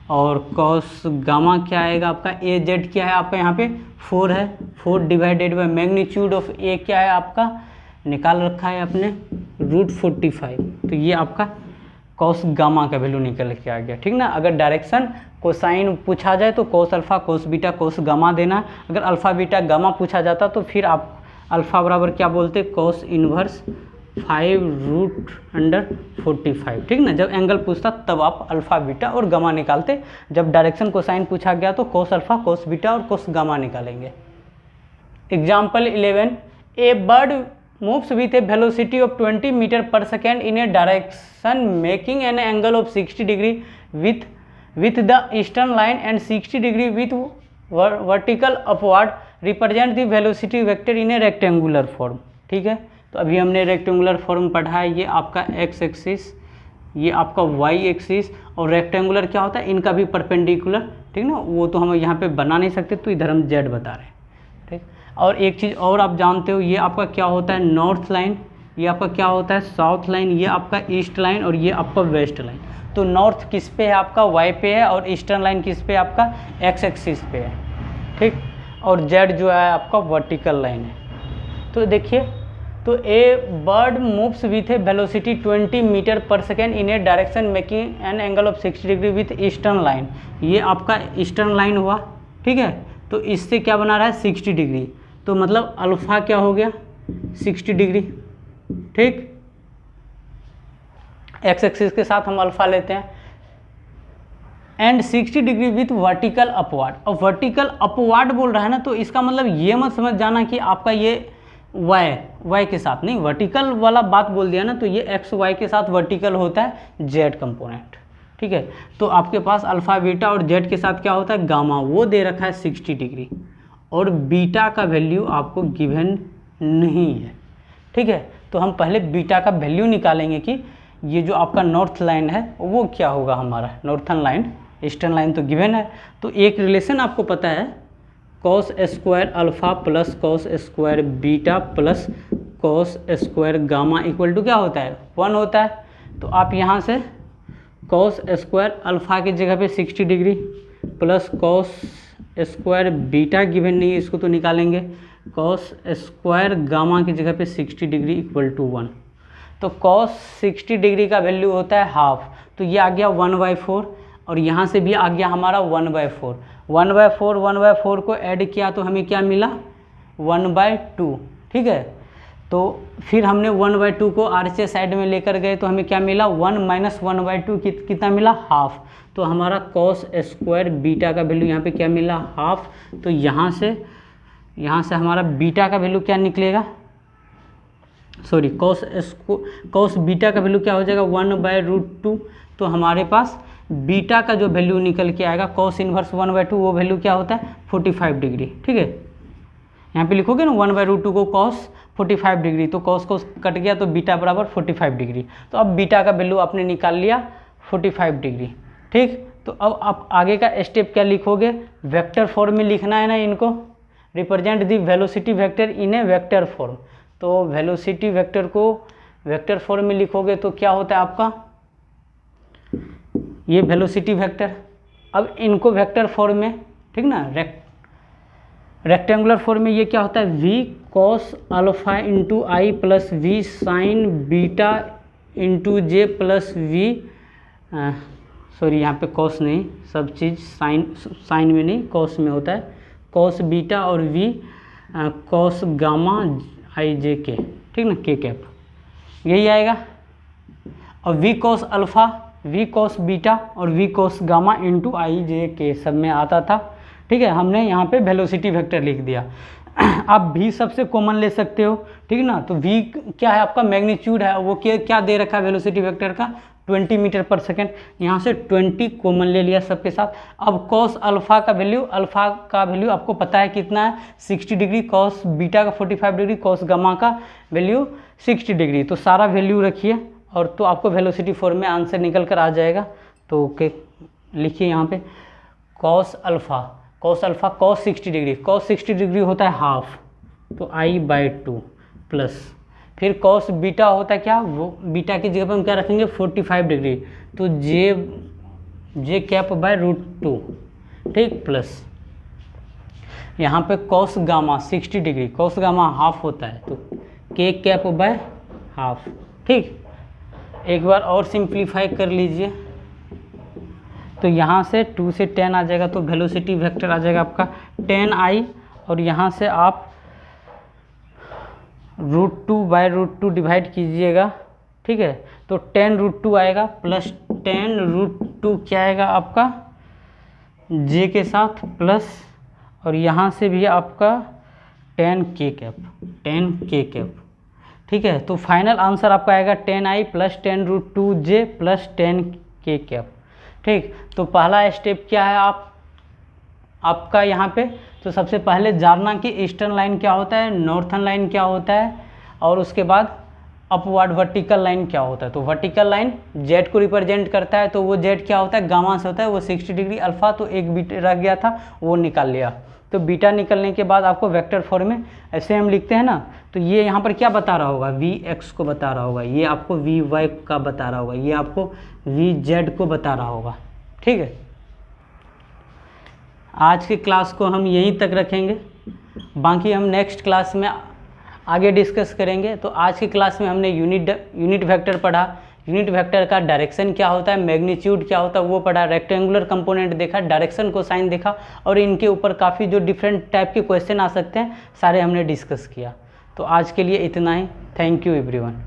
और कॉस गामा क्या आएगा आपका, ए जेड क्या है आपका यहाँ पे 4 है, 4 डिवाइडेड बाय मैग्नीट्यूड ऑफ ए क्या है आपका निकाल रखा है आपने √45, तो ये आपका कॉस गामा का वैल्यू निकल के आ गया, ठीक ना। अगर डायरेक्शन कोसाइन पूछा जाए तो cos alpha cos beta cos gamma देना, अगर अल्फ़ा बीटा गामा पूछा जाता तो फिर आप अल्फ़ा बराबर क्या बोलते, कॉस इन्वर्स 5√45, ठीक ना। जब एंगल पूछता तब आप अल्फ़ा बीटा और गामा निकालते, जब डायरेक्शन कोसाइन पूछा गया तो कॉस अल्फ़ा कॉस बीटा और कॉस गामा निकालेंगे। Example 11, A bird moves with a velocity of 20 meter per second in a direction making an angle of 60 degree with the eastern line and 60 degree with vertical upward, represent the velocity vector in a rectangular form, ठीक है। तो अभी हमने rectangular form पढ़ा है, ये आपका x axis, ये आपका y एक्सिस, और रेक्टेंगुलर क्या होता है, इनका भी परपेंडिकुलर, ठीक ना, वो तो हम यहाँ पे बना नहीं सकते, तो इधर हम z बता रहे हैं, ठीक। और एक चीज़ और आप जानते हो, ये आपका क्या होता है नॉर्थ लाइन, ये आपका क्या होता है साउथ लाइन, ये आपका ईस्ट लाइन, और ये आपका वेस्ट लाइन। तो नॉर्थ किस पे है आपका y पे है, और ईस्टर्न लाइन किस पे आपका x एक्सिस पे है, ठीक, और z जो है आपका वर्टिकल लाइन है। तो देखिए, तो a bird moves with a velocity 20 metre per second in a direction making an angle of 60 degree with eastern line, ये आपका ईस्टर्न लाइन हुआ, ठीक है। तो इससे क्या बना रहा है 60 डिग्री, तो मतलब अल्फ़ा क्या हो गया 60 डिग्री, ठीक। एक्स एक्सिस के साथ हम अल्फ़ा लेते हैं, and 60 degree with vertical upward. और वर्टिकल अपवार्ड बोल रहा है ना, तो इसका मतलब ये मत समझ जाना कि आपका ये वाई के साथ नहीं, वर्टिकल वाला बात बोल दिया ना, तो ये एक्स वाई के साथ वर्टिकल होता है जेड कंपोनेंट, ठीक है। तो आपके पास अल्फ़ा बीटा और जेड के साथ क्या होता है गामा, वो दे रखा है 60 डिग्री, और बीटा का वैल्यू आपको गिवन नहीं है, ठीक है। तो हम पहले बीटा का वैल्यू निकालेंगे कि ये जो आपका नॉर्थ लाइन है वो क्या होगा हमारा, नॉर्थन लाइन, ईस्टर्न लाइन तो गिवन है। तो एक रिलेशन आपको पता है, cos square alpha plus cos square beta plus cos square gamma equal to क्या होता है 1 होता है। तो आप यहाँ से कॉस स्क्वायर अल्फ़ा की जगह पे 60 degree plus cos square beta given नहीं है, इसको तो निकालेंगे, कॉस स्क्वायर गामा की जगह पे 60 डिग्री इक्वल टू 1। तो कॉस 60 डिग्री का वैल्यू होता है हाफ, तो ये आ गया 1/4, और यहाँ से भी आ गया हमारा 1/4, 1/4 को ऐड किया तो हमें क्या मिला 1/2, ठीक है। तो फिर हमने 1/2 को आरचे साइड में लेकर गए तो हमें क्या मिला 1 माइनस 1/2 कितना मिला हाफ। तो हमारा कॉस स्क्वायर बीटा का वैल्यू यहाँ पे क्या मिला हाफ। तो यहाँ से हमारा बीटा का वैल्यू क्या निकलेगा, सॉरी कॉस बीटा का वैल्यू क्या हो जाएगा 1/√2। तो हमारे पास बीटा का जो वैल्यू निकल के आएगा कॉस इनवर्स 1/2, वो वैल्यू क्या होता है 45 डिग्री, ठीक है। यहाँ पे लिखोगे ना 1/√2 को कॉस 45 डिग्री, तो कॉस कट गया तो बीटा बराबर 45 डिग्री। तो अब बीटा का वैल्यू आपने निकाल लिया 45 डिग्री, ठीक। तो अब आप आगे का स्टेप क्या लिखोगे, वेक्टर फॉर्म में लिखना है ना इनको, represent the velocity vector in A vector form. तो वेलोसिटी वेक्टर को वेक्टर फॉर्म में लिखोगे तो क्या होता है आपका ये वेलोसिटी वेक्टर। अब इनको वेक्टर फॉर्म में, ठीक ना, रेक्टेंगुलर फॉर्म में ये क्या होता है v cos alpha into I plus V sine beta into J plus V, sorry यहाँ पे cos नहीं, सब चीज़ साइन में नहीं cos में होता है, cos बीटा और v cos गामा आई जे के, ठीक ना, के कैप यही आएगा। और v cos alpha v cos beta और v cos गामा इंटू आई जे के सब में आता था, ठीक है। हमने यहाँ पे वेलोसिटी वेक्टर लिख दिया। आप v सबसे कॉमन ले सकते हो, ठीक ना। तो v क्या है आपका मैग्नीट्यूड है, वो क्या दे रखा है वेलोसिटी वेक्टर का 20 मीटर पर सेकेंड, यहाँ से 20 कॉमन ले लिया सबके साथ। अब cos अल्फ़ा का वैल्यू आपको पता है कितना है 60 डिग्री, cos बीटा का 45 डिग्री, cos गामा का वैल्यू 60 डिग्री। तो सारा वैल्यू रखिए और तो आपको वेलोसिटी फॉर्म में आंसर निकल कर आ जाएगा। तो ओके लिखिए यहाँ पे cos alpha cos 60 degree, cos 60 degree होता है हाफ, तो I/2 प्लस फिर cos बीटा होता है क्या, वो बीटा की जगह पर हम क्या रखेंगे 45 डिग्री, तो जे कैप बाय √2, ठीक, प्लस यहाँ पे cos gamma 60 degree, cos gamma half होता है तो k कैप बाय हाफ, ठीक। एक बार और सिंप्लीफाई कर लीजिए, तो यहाँ से 2 से 10 आ जाएगा, तो वेलोसिटी वेक्टर आ जाएगा आपका 10I, और यहाँ से आप √2/√2 डिवाइड कीजिएगा, ठीक है, तो 10√2 आएगा प्लस 10√2 क्या आएगा आपका j के साथ प्लस, और यहाँ से भी आपका 10k कैप, ठीक है। तो फाइनल आंसर आपका आएगा 10I plus 10√2j plus 10k cap, ठीक। तो पहला स्टेप क्या है आपका यहाँ पे, तो सबसे पहले जानना कि ईस्टर्न लाइन क्या होता है, नॉर्थर्न लाइन क्या होता है, और उसके बाद अपवर्ड वर्टिकल लाइन क्या होता है। तो वर्टिकल लाइन जेड को रिप्रेजेंट करता है, तो वो जेड क्या होता है गामा से होता है, वो 60 डिग्री अल्फ़ा, तो एक बीटा रह गया था वो निकाल लिया। तो बीटा निकलने के बाद आपको वेक्टर फॉर्म में ऐसे हम लिखते हैं ना, तो ये यहाँ पर क्या बता रहा होगा, Vx को बता रहा होगा, ये आपको Vy का बता रहा होगा, ये आपको Vz को बता रहा होगा, ठीक है। आज के क्लास को हम यहीं तक रखेंगे, बाकी हम नेक्स्ट क्लास में आगे डिस्कस करेंगे। तो आज की क्लास में हमने यूनिट वेक्टर पढ़ा, यूनिट वेक्टर का डायरेक्शन क्या होता है, मैग्नीट्यूड क्या होता है वो पढ़ा, रेक्टेंगुलर कंपोनेंट देखा, डायरेक्शन को साइन देखा, और इनके ऊपर काफ़ी जो डिफरेंट टाइप के क्वेश्चन आ सकते हैं सारे हमने डिस्कस किया। तो आज के लिए इतना ही, थैंक यू एवरीवन।